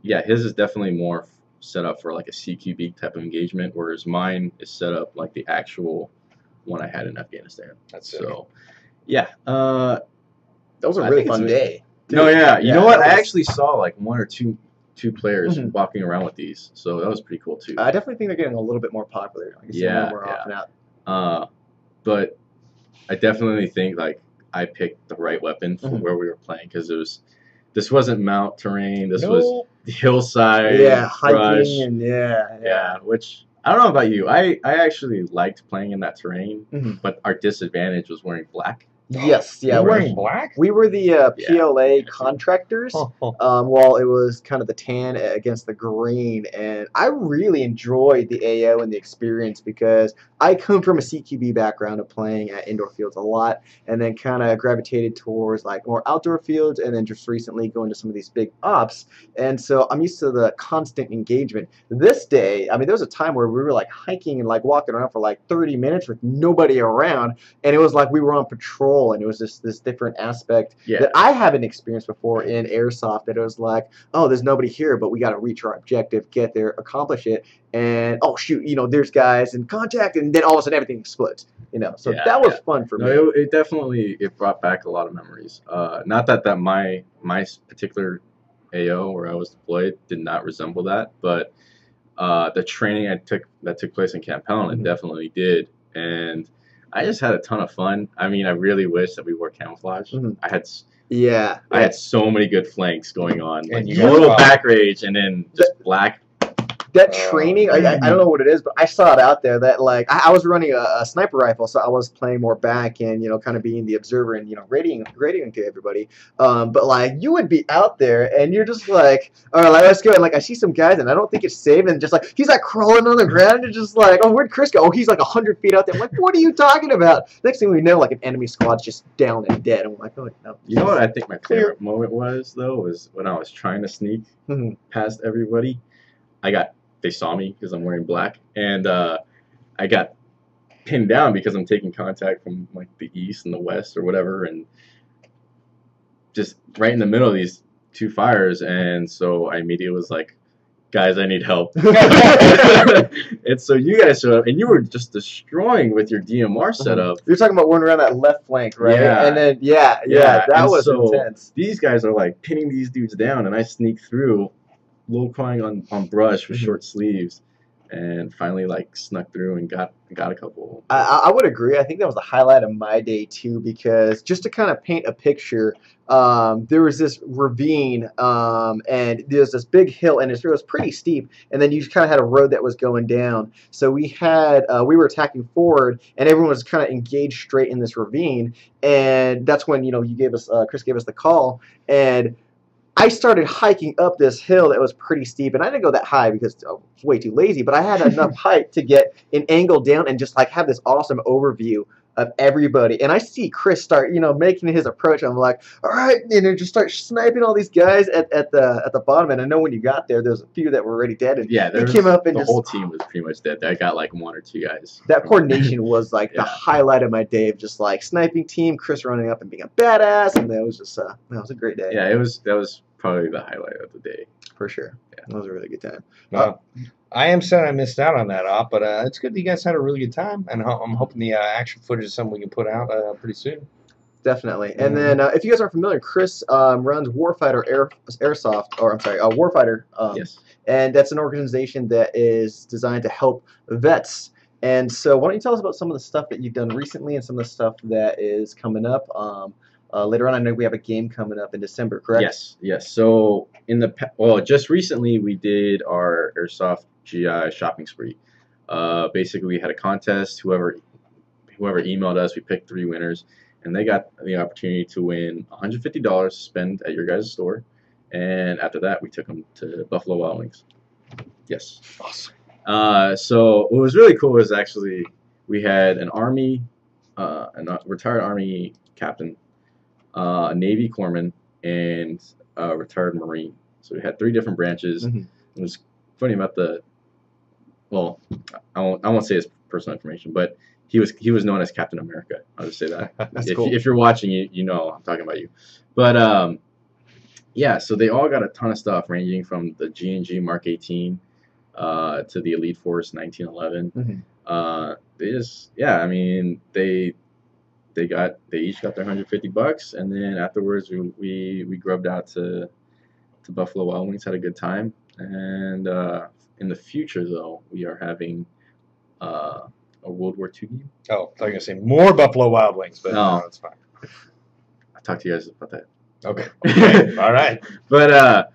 yeah, his is definitely more set up for like a CQB type of engagement, whereas mine is set up like the actual one I had in Afghanistan. That's so. Yeah. That was a really fun day. No, yeah. You know what? I actually saw like one or two players walking around with these, so that was pretty cool too. I definitely think they're getting a little bit more popular. I guess more often out. But I definitely think like I picked the right weapon for where we were playing, because it was this wasn't mount terrain. This No. was hillside, Yeah, brush. hiking and Yeah, which I don't know about you. I actually liked playing in that terrain, Mhm. but our disadvantage was wearing black. Yes, yeah. You're we're- wearing black? We were the PLA contractors, while it was kind of the tan against the green, and I really enjoyed the AO and the experience because I come from a CQB background of playing at indoor fields a lot, and then kind of gravitated towards like more outdoor fields, and then just recently going to some of these big ops, and so I'm used to the constant engagement. This day, I mean, there was a time where we were like hiking and like walking around for like 30 minutes with nobody around, and it was like we were on patrol. And it was just this different aspect that I haven't experienced before in airsoft. That it was like, oh, there's nobody here, but we got to reach our objective, get there, accomplish it, and oh shoot, there's guys in contact, and then all of a sudden everything explodes. So that was fun for me. No, it definitely brought back a lot of memories. Not that my particular AO where I was deployed did not resemble that, but the training that took place in Camp Helen definitely did, and I just had a ton of fun. I mean, I really wish that we wore camouflage. I had so many good flanks going on, like total back rage, and then just black. That training, I don't know what it is, but I saw it out there that like I was running a sniper rifle, so I was playing more back and kind of being the observer and grading to everybody. But like you would be out there and you're just like, all right, let's go. And like I see some guys and I don't think it's safe, and just like he's like crawling on the ground and just like, oh, where'd Chris go? Oh, he's like 100 feet out there. I'm like, what are you talking about? Next thing we know, like an enemy squad's just down and dead. I'm like, oh no. You know what I think my favorite moment was though was when I was trying to sneak past everybody. They saw me because I'm wearing black, and I got pinned down because I'm taking contact from like the east and the west or whatever, and just right in the middle of these two fires, and so I immediately was like, guys, I need help. And so you guys showed up, and you were just destroying with your DMR setup. You're talking about running around that left flank, right? Yeah. And then that was intense. These guys are like pinning these dudes down, and I sneak through, low crying on brush with short sleeves, and finally like snuck through and got a couple. I would agree. I think that was the highlight of my day too, because just to kind of paint a picture, there was this ravine, and there's this big hill, and it was pretty steep, and then you kind of had a road that was going down. So we were attacking forward, and everyone was kind of engaged straight in this ravine, and that's when Chris gave us the call, and I started hiking up this hill that was pretty steep, and I didn't go that high because I was way too lazy, but I had enough height to get an angle down and just like have this awesome overview of everybody. And I see Chris start, making his approach. I'm like, all right, just start sniping all these guys at the bottom. And I know when you got there's a few that were already dead. And yeah, he came up and the whole team was pretty much dead. I got like one or two guys. That coordination was like the highlight of my day, of just like sniping team, Chris running up and being a badass, and that was just that was a great day. Yeah, that was probably the highlight of the day. For sure. Yeah, that was a really good time. I am sad I missed out on that op, but it's good that you guys had a really good time, and I'm hoping the action footage is something we can put out pretty soon. Definitely. And then if you guys aren't familiar, Chris runs Warfighter Airsoft, or I'm sorry, Warfighter. Yes. And that's an organization that is designed to help vets. And so why don't you tell us about some of the stuff that you've done recently and some of the stuff that is coming up later on? I know we have a game coming up in December, correct? Yes. So just recently we did our Airsoft GI shopping spree. Basically, we had a contest. Whoever emailed us, we picked 3 winners, and they got the opportunity to win $150 to spend at your guys' store. And after that, we took them to Buffalo Wild Wings. Yes. Awesome. So what was really cool was actually we had an retired Army captain, a Navy corpsman, and a retired Marine. So we had 3 different branches. It was funny about I won't say his personal information, but he was known as Captain America. I'll just say that. That's cool. If you're watching, you know I'm talking about you. But so they all got a ton of stuff, ranging from the G&G Mark 18 to the Elite Force 1911. They each got their $150, and then afterwards we grubbed out to Buffalo Wild Wings, had a good time, and in the future though we are having a World War II game. Oh, I thought you were going to say more Buffalo Wild Wings, but no, that's fine. I talked to you guys about that Okay. Okay. All right. But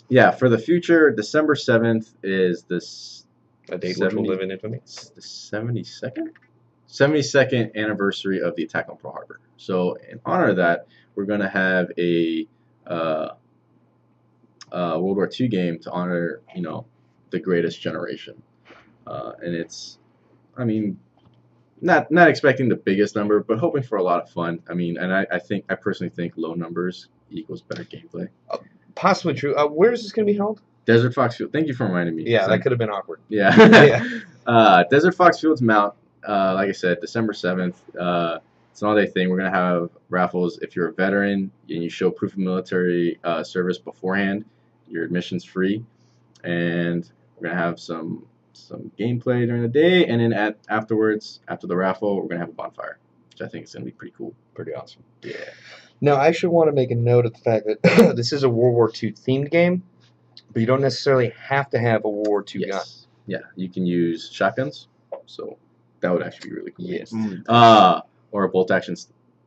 yeah, for the future, December 7th is this A date which will live in infamy. the 72nd anniversary of the attack on Pearl Harbor. So in honor of that, we're going to have a World War II game to honor, the greatest generation. And it's, I mean, not expecting the biggest number, but hoping for a lot of fun. I mean, and I personally think low numbers equals better gameplay. Possibly true. Where is this going to be held? Desert Fox Field. Thank you for reminding me. Yeah, that could have been awkward. Yeah. Desert Fox Field's Mount. Like I said, December 7th. It's an all-day thing. We're going to have raffles. If you're a veteran and you show proof of military service beforehand, your admission's free. And we're going to have some gameplay during the day. And then afterwards, after the raffle, we're going to have a bonfire, which I think is going to be pretty cool. Pretty awesome. Yeah. Now, I should want to make a note of the fact that this is a World War II themed game, but you don't necessarily have to have a World War II gun. Yeah, you can use shotguns, so that would actually be really cool. Yes. Or a bolt-action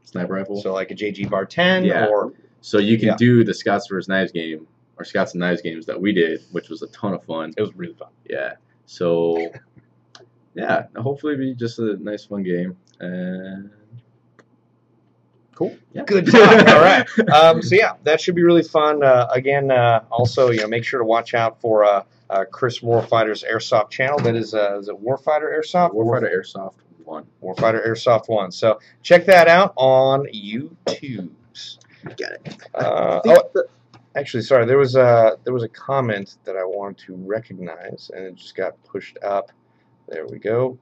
sniper rifle. So like a JG Bar 10, Yeah. or So you can do the Scots vs. Knives game, or Scots and Knives games that we did, which was a ton of fun. it was really fun. Yeah. So, yeah, hopefully it'll be just a nice, fun game. And Cool. Yeah. Good job. All right. So yeah, that should be really fun. Again, also, make sure to watch out for KRISS Warfighter's Airsoft channel. That is it Warfighter Airsoft? Warfighter Airsoft 1. Warfighter Airsoft 1. So check that out on YouTube. Got it. Actually, sorry. There was a comment that I wanted to recognize, and it just got pushed up. There we go.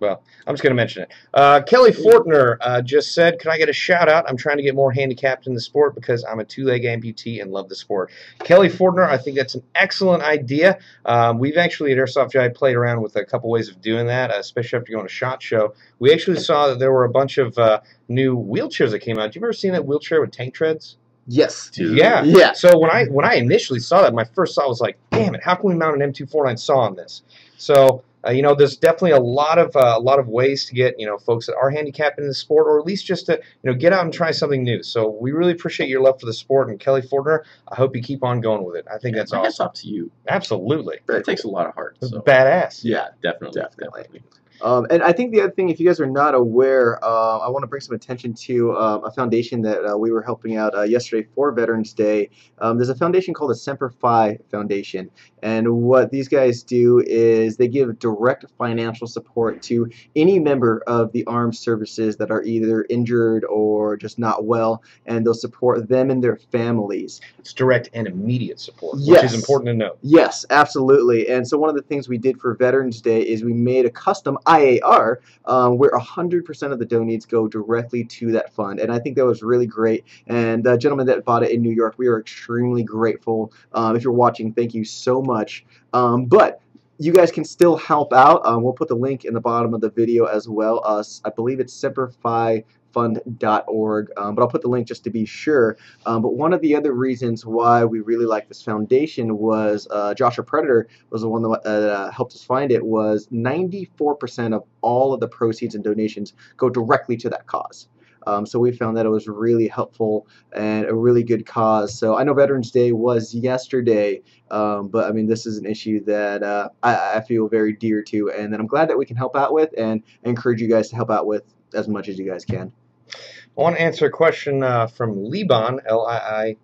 Well, I'm just going to mention it. Kelly Fortner just said, "Can I get a shout out? I'm trying to get more handicapped in the sport because I'm a two-leg amputee and love the sport." Kelly Fortner, I think that's an excellent idea. We've actually at Airsoft Jive played around with a couple ways of doing that, especially after going to SHOT Show. We actually saw that there were a bunch of new wheelchairs that came out. Do you ever seen that wheelchair with tank treads? Yes. Yeah. Yeah. So when I initially saw that, my first thought was like, "Damn it! How can we mount an M249 saw on this?" So there's definitely a lot of ways to get folks that are handicapped in the sport, or at least just to get out and try something new. So we really appreciate your love for the sport, and Kelly Fortner, I hope you keep on going with it. I think that's awesome. Hats off to you. Absolutely. It takes a lot of heart. So. Badass. Yeah, definitely. And I think the other thing, if you guys are not aware, I want to bring some attention to a foundation that we were helping out yesterday for Veterans Day. There's a foundation called the Semper Fi Foundation, and what these guys do is they give direct financial support to any member of the armed services that are either injured or just not well, and they'll support them and their families. It's direct and immediate support, Yes. which is important to note. Yes, absolutely. And so one of the things we did for Veterans Day is we made a custom IAR where 100% of the donates go directly to that fund. And I think that was really great. And the gentleman that bought it in New York, we are extremely grateful. If you're watching, thank you so much. But you guys can still help out. We'll put the link in the bottom of the video as well. I believe it's semperfifund.org, but I'll put the link just to be sure. But one of the other reasons why we really like this foundation was Joshua Predator was the one that helped us find it, was 94% of all of the proceeds and donations go directly to that cause. So we found that it was really helpful and a really good cause. So I know Veterans Day was yesterday, but I mean, this is an issue that I feel very dear to, and that I'm glad that we can help out with, and encourage you guys to help out with as much as you guys can. I want to answer a question from Liban, Liiban.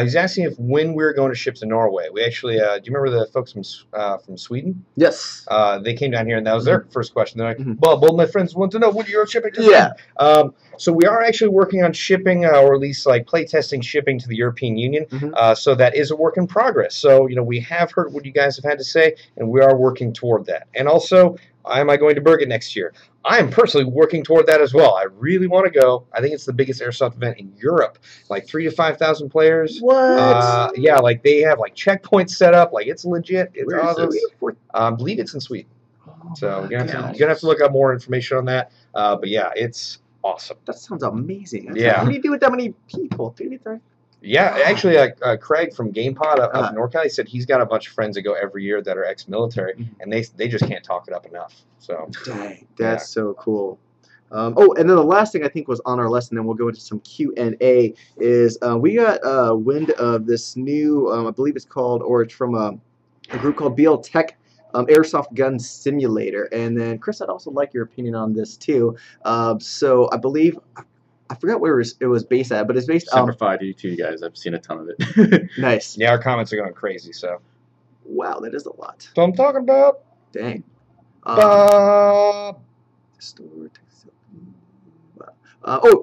He's asking when we're going to ship to Norway. We actually, do you remember the folks from Sweden? Yes. They came down here, and that was their first question. They're like, well, my friends want to know when you're shipping to Yeah. So we are actually working on shipping, or at least like play testing shipping to the European Union. So that is a work in progress. So, we have heard what you guys have had to say, and we are working toward that. And also, am I going to Bergen next year? I am personally working toward that as well. I really want to go. I think it's the biggest airsoft event in Europe. Like 3,000 to 5,000 players. What? Yeah, like they have like checkpoints set up. Like it's legit. It's Where is awesome. it? I believe it's in Sweden. So you're gosh. gonna have to look up more information on that. But yeah, it's awesome. That sounds amazing. Yeah. What do you do with that many people? Yeah, actually, Craig from GamePod up in NorCal, he said he's got a bunch of friends that go every year that are ex-military, and they just can't talk it up enough. So, dang, that's so cool. Oh, and then the last thing I think was on our list, and then we'll go into some Q&A, is we got wind of this new, I believe it's called, or it's from a group called BL Tech Airsoft Gun Simulator. And then, Chris, I'd also like your opinion on this, too. So I believe, I forgot where it was based at, but it's based on... Semper Fi to you too, guys. I've seen a ton of it. Nice. Yeah, our comments are going crazy, so... Wow, that is a lot. That's what I'm talking about. Dang.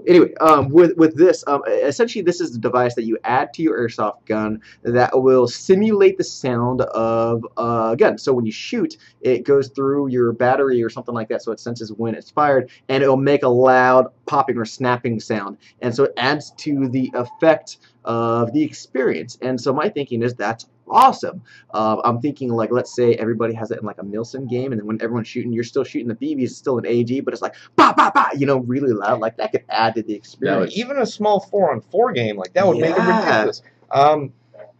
Anyway, with this, essentially this is the device that you add to your airsoft gun that will simulate the sound of a gun. So when you shoot, it goes through your battery or something like that, so it senses when it's fired, and it will make a loud popping or snapping sound. And so it adds to the effect of the experience. And so my thinking is that's awesome. I'm thinking, like, let's say everybody has it in like a Nielsen game, and then when everyone's shooting, you're still shooting the BBs, it's still an AG, but it's like bah bah bah, you know, really loud. Like that could add to the experience. Even a small 4-on-4 game like that would make it ridiculous.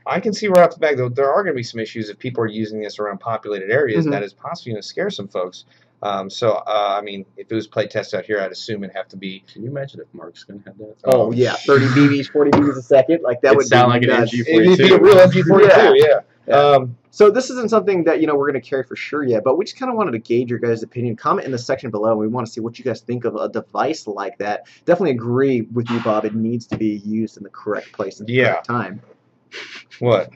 I can see right off the back though there are going to be some issues if people are using this around populated areas. That is possibly going to scare some folks. I mean, if it was play test out here, I'd assume it'd have to be. Can you imagine if Mark's gonna have that? Oh yeah, 30 BBs, 40 BBs a second, like that would sound like an MG42. It'd be a real MG42, yeah. So this isn't something that we're going to carry for sure yet, but we just kind of wanted to gauge your guys' opinion. Comment in the section below. We want to see what you guys think of a device like that. Definitely agree with you, Bob. It needs to be used in the correct place and the correct time. What?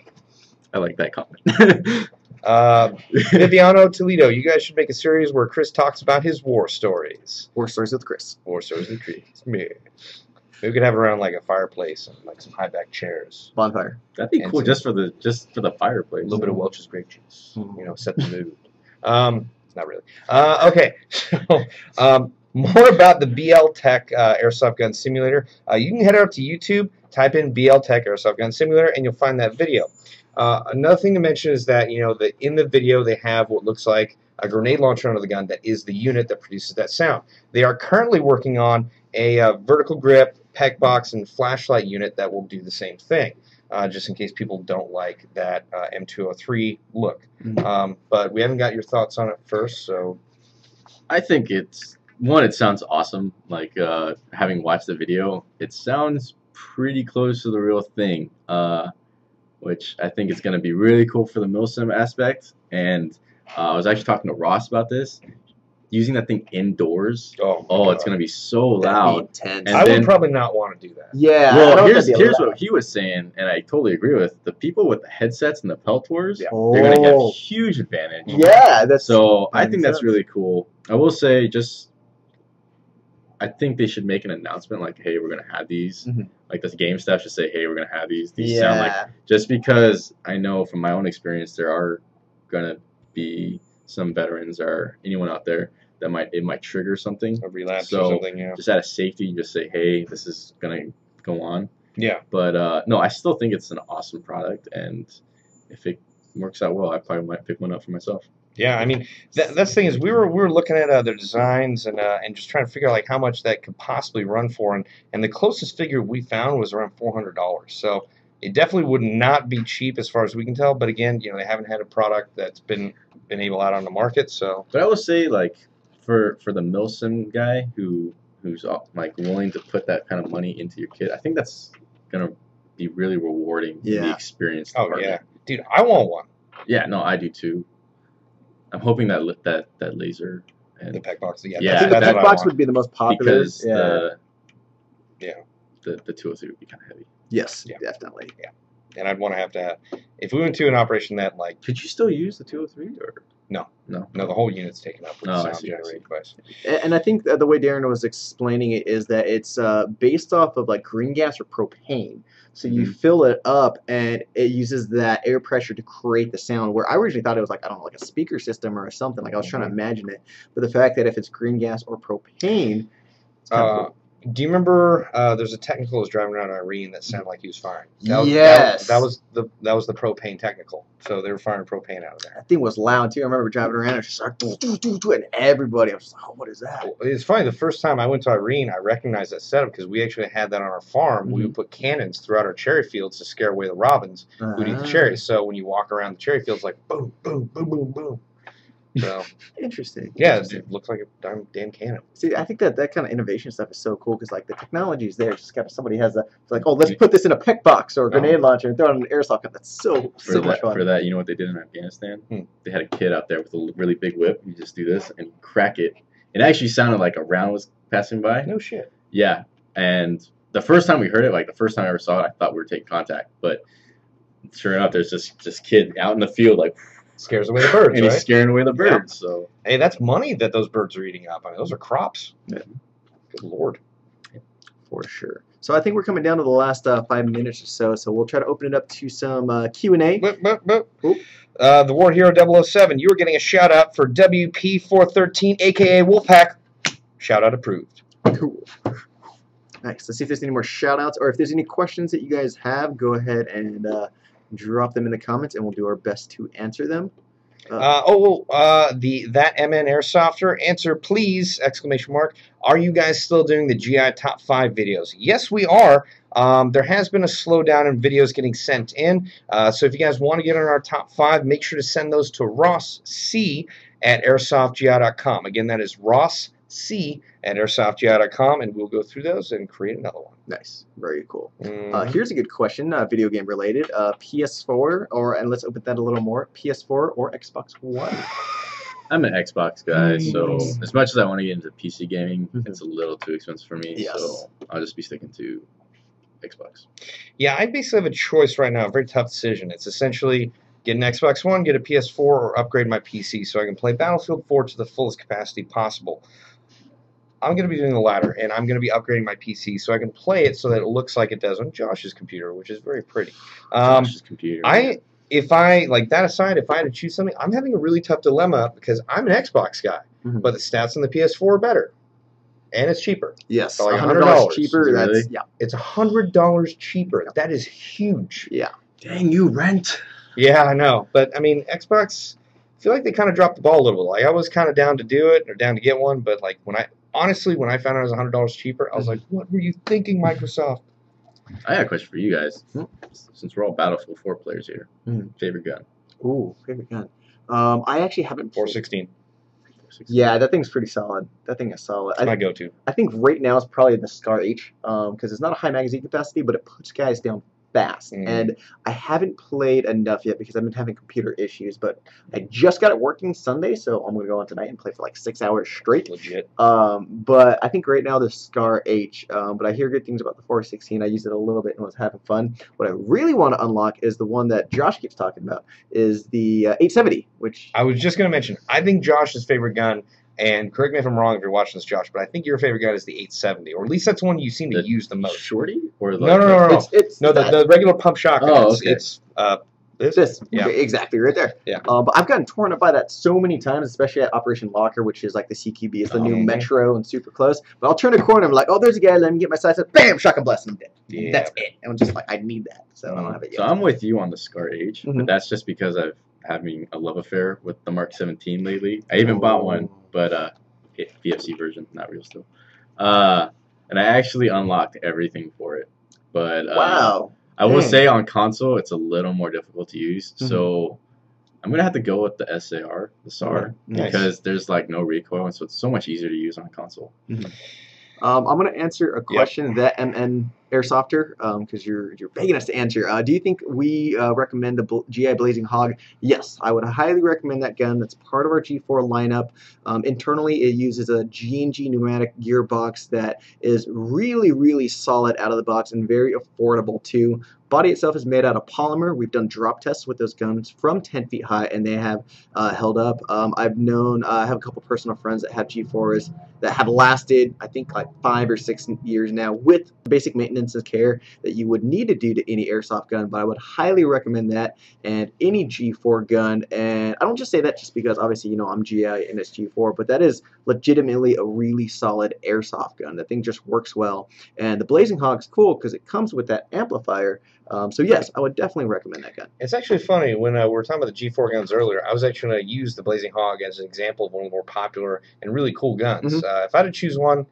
I like that comment. Viviano Toledo, you guys should make a series where Chris talks about his war stories. War stories with Chris. War stories with Chris. Yeah. Maybe we could have it around like a fireplace and like some high back chairs. Bonfire. That'd be cool, just for the fireplace. A little bit of Welch's grape juice. You know, set the mood. Not really. Okay. So, more about the BL Tech Airsoft Gun Simulator. You can head out to YouTube, type in BL Tech Airsoft Gun Simulator, and you'll find that video. Another thing to mention is that, in the video they have what looks like a grenade launcher under the gun that is the unit that produces that sound. They are currently working on a vertical grip, peg box, and flashlight unit that will do the same thing, just in case people don't like that M203 look. But we haven't got your thoughts on it first, so... I think it sounds awesome. Like, having watched the video, it sounds pretty close to the real thing. Which I think is going to be really cool for the milsim aspect. And I was actually talking to Ross about this. Using that thing indoors, it's going to be so loud. And I would probably not want to do that. Yeah. Well, here's what he was saying, and I totally agree with. The people with the headsets and the Peltors, they're going to have a huge advantage. Yeah. I think that's really cool. I will say, I think they should make an announcement like, hey, we're going to have these. Like, this game staff should say, hey, we're going to have these. These sound like, just because I know from my own experience there are going to be some veterans or anyone out there that it might trigger something. A relapse or something, yeah. Just out of safety, just say, hey, this is going to go on. Yeah. But, no, I still think it's an awesome product, and if it works out well, I probably might pick one up for myself. Yeah, I mean, that's the thing is we were looking at their designs and just trying to figure out like how much that could possibly run for, and the closest figure we found was around $400. So it definitely would not be cheap as far as we can tell. But again, they haven't had a product that's been able out on the market. So, but I will say, like, for the milsim guy who's like willing to put that kind of money into your kit, I think that's gonna be really rewarding in the experience. Oh yeah, dude, I want one. Yeah, no, I do too. I'm hoping that laser and the peg box. Yeah, I think the peg box would be the most popular because the 203 would be kind of heavy. Yes, definitely. Yeah, and I'd want to have if we went to an operation that like. Could you still use the 203 or no? The whole unit's taken up with the sound generating device. And I think the way Darren was explaining it is that it's based off of like green gas or propane. So you fill it up, and it uses that air pressure to create the sound. Where I originally thought it was like, I don't know, like a speaker system or something. Like I was trying to imagine it. But the fact that if it's green gas or propane, it's kind of cool. Do you remember there's a technical that was driving around Irene that sounded like he was firing? Yes. That was the propane technical. So they were firing propane out of there. That thing was loud too. I remember driving around and just like, doo, doo, doo, doo, and everybody was like, oh, what is that? Well, it's funny. The first time I went to Irene, I recognized that setup because we actually had that on our farm. We would put cannons throughout our cherry fields to scare away the robins who'd eat the cherries. So when you walk around the cherry fields, like boom, boom, boom, boom, boom. So interesting. yeah, Interesting. it looks like a damn cannon. See, I think that kind of innovation stuff is so cool because like the technology is there. It's just kind of somebody has it's like, oh, let's put this in a pick box or a grenade launcher and throw it in an airsoft gun. That's so much fun. For that, you know what they did in Afghanistan? They had a kid out there with a really big whip. You just do this and crack it. It actually sounded like a round was passing by. No shit. Yeah, and the first time we heard it, like the first time I ever saw it, I thought we were taking contact. But sure enough, there's this kid out in the field, like. Scares away the birds, and right? he's scaring away the birds. Yeah. So hey, that's money that those birds are eating up. I mean, those are crops. Yeah. Good lord. For sure. So I think we're coming down to the last 5 minutes or so. So we'll try to open it up to some Q&A. The War Hero 007, you are getting a shout out for WP413, aka Wolfpack. Shout out approved. Cool. Nice. Let's see if there's any more shout outs or if there's any questions that you guys have, go ahead and drop them in the comments and we'll do our best to answer them. That MN Airsofter, answer please, exclamation mark. Are you guys still doing the GI top 5 videos? Yes, we are. There has been a slowdown in videos getting sent in. So if you guys want to get on our top 5, make sure to send those to rossc@airsoftgi.com. Again, that is rossc@airsoftgi.com, and we'll go through those and create another one. Nice. Very cool. Here's a good question, video game related. PS4, and let's open that a little more, PS4 or Xbox One? I'm an Xbox guy, so as much as I want to get into PC gaming, it's a little too expensive for me, so I'll just be sticking to Xbox. Yeah, I basically have a choice right now, a very tough decision. It's essentially get an Xbox One, get a PS4, or upgrade my PC so I can play Battlefield 4 to the fullest capacity possible. I'm going to be doing the latter, and I'm going to be upgrading my PC so I can play it so that it looks like it does on Josh's computer, which is very pretty. Josh's computer. If I, like that aside, if I had to choose something, I'm having a really tough dilemma because I'm an Xbox guy, but the stats on the PS4 are better, and it's cheaper. Yes, so like $100 cheaper. Really? It's $100 cheaper. That is huge. Yeah. Dang, you rent. Yeah, I know, but I mean, Xbox, I feel like they kind of dropped the ball a little bit. Like I was kind of down to do it or down to get one, but like honestly, when I found out it was $100 cheaper, I was like, what were you thinking, Microsoft? I got a question for you guys. Since we're all Battlefield 4 players here, favorite gun? Ooh, favorite gun. I actually haven't. 416. Yeah, that thing's pretty solid. That thing is solid. It's my go-to. I think right now it's probably the Scar H, because it's not a high magazine capacity, but it puts guys down fast. And I haven't played enough yet because I've been having computer issues, but I just got it working Sunday, so I'm going to go on tonight and play for like 6 hours straight. Legit. But I think right now the Scar H, but I hear good things about the 416. I used it a little bit and was having fun. What I really want to unlock is the one that Josh keeps talking about, is the 870, which... I was just going to mention, I think Josh's favorite gun, and correct me if I'm wrong if you're watching this, Josh, but I think your favorite gun is the 870, or at least that's one you seem to use the most. Shorty? Or No. The regular pump shotgun. Oh, okay. This. Yeah. Okay, exactly, right there. Yeah. But I've gotten torn up by that so many times, especially at Operation Locker, which is like the CQB. It's the new Metro and super close. But I'll turn a corner and I'm like, oh, there's a guy. Let me get my sights up. Bam! Shotgun blast. And I'm dead. Yeah. That's it. And I'm just like, I need that. So I don't have it yet. So I'm with you on the Scar H, but that's just because I've having a love affair with the Mark 17 lately. I even bought one, but VFC version, not real still. And I actually unlocked everything for it. But wow. I will say on console, it's a little more difficult to use. So I'm going to have to go with the SAR, the SAR, because there's like no recoil, and so it's so much easier to use on console. I'm going to answer a question that MN Airsofter, because you're begging us to answer. Do you think we recommend the GI Blazing Hog? Yes, I would highly recommend that gun. That's part of our G4 lineup. Internally, it uses a G&G pneumatic gearbox that is really, really solid out of the box and very affordable too. Body itself is made out of polymer. We've done drop tests with those guns from 10 feet high, and they have held up. I have a couple personal friends that have G4s that have lasted, I think, like 5 or 6 years now with basic maintenance intensive care that you would need to do to any airsoft gun, but I would highly recommend that and any G4 gun. And I don't just say that just because obviously, you know, I'm GI and it's G4, but that is legitimately a really solid airsoft gun. The thing just works well. And the Blazing Hog's cool because it comes with that amplifier. So yes, I would definitely recommend that gun. It's actually funny, when we were talking about the G4 guns earlier, I was actually going to use the Blazing Hog as an example of one of the more popular and really cool guns. If I had to choose one,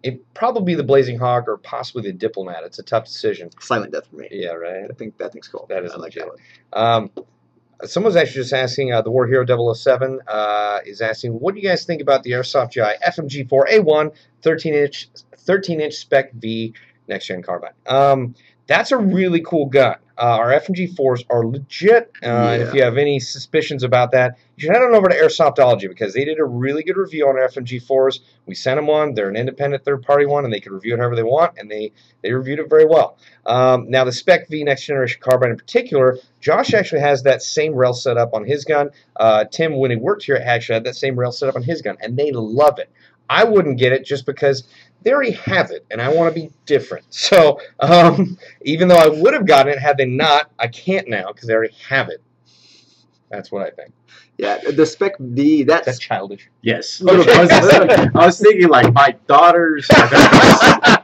it'd probably be the Blazing Hog or possibly the Diplomat. It's a tough decision. Silent death for me. Yeah, right? I think that thing's cool. That is I like legit. that one. Someone's actually just asking, the War Hero 007 is asking, what do you guys think about the Airsoft GI FMG4A1 13-inch Spec V next-gen carbine? That's a really cool gun. Our FMG4s are legit, and if you have any suspicions about that, you should head on over to Airsoftology because they did a really good review on our FMG4s. We sent them one. They're an independent third-party one, and they can review it however they want, and they reviewed it very well. Now, the Spec V Next Generation Carbine in particular, Josh actually has that same rail set up on his gun. Tim, when he worked here, actually had that same rail set up on his gun, and they love it. I wouldn't get it just because they already have it, and I want to be different. So even though I would have gotten it had they not, I can't now because they already have it. That's what I think. Yeah, the Spec V, that's childish. Yes. I was thinking like my daughter's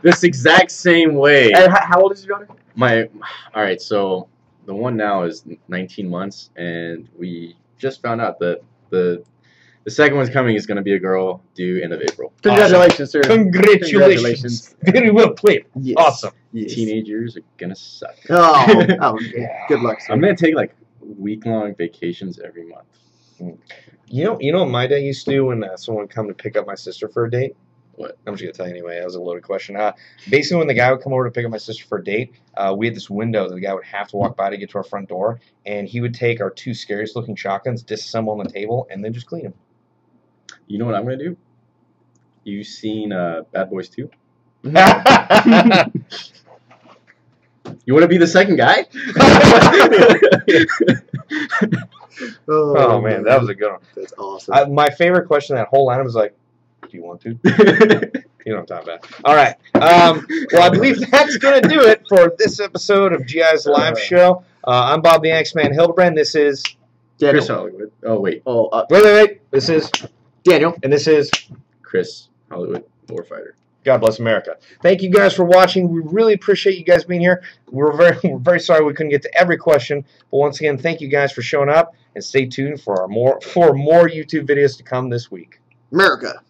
this exact same way. And how old is your daughter? All right, so the one now is 19 months, and we just found out that the second one's coming is going to be a girl due end of April. Congratulations, sir. Congratulations. Very well played. Yes. Awesome. Yes. Teenagers are going to suck. Oh, yeah. Good luck, sir. I'm going to take like week-long vacations every month. You know what my dad used to do when someone would come to pick up my sister for a date? What? I'm just going to tell you anyway. That was a loaded question. Basically, when the guy would come over to pick up my sister for a date, we had this window that the guy would have to walk by to get to our front door, and he would take our two scariest-looking shotguns, disassemble on the table, and then just clean them. You know what I'm going to do? You seen Bad Boys 2? You want to be the second guy? Oh, man, that was a good one. That's awesome. My favorite question that whole line was like, do you want to? You know what I'm talking about. All right. Well, I believe that's going to do it for this episode of GI's live show. I'm Bob the Axeman Hildebrand. This is Chris Hollywood. Oh, wait. Wait. This is Daniel. And this is Chris Hollywood, Warfighter. God bless America. Thank you guys for watching. We really appreciate you guys being here. We're very sorry we couldn't get to every question, but once again, thank you guys for showing up, and stay tuned for more YouTube videos to come this week. America.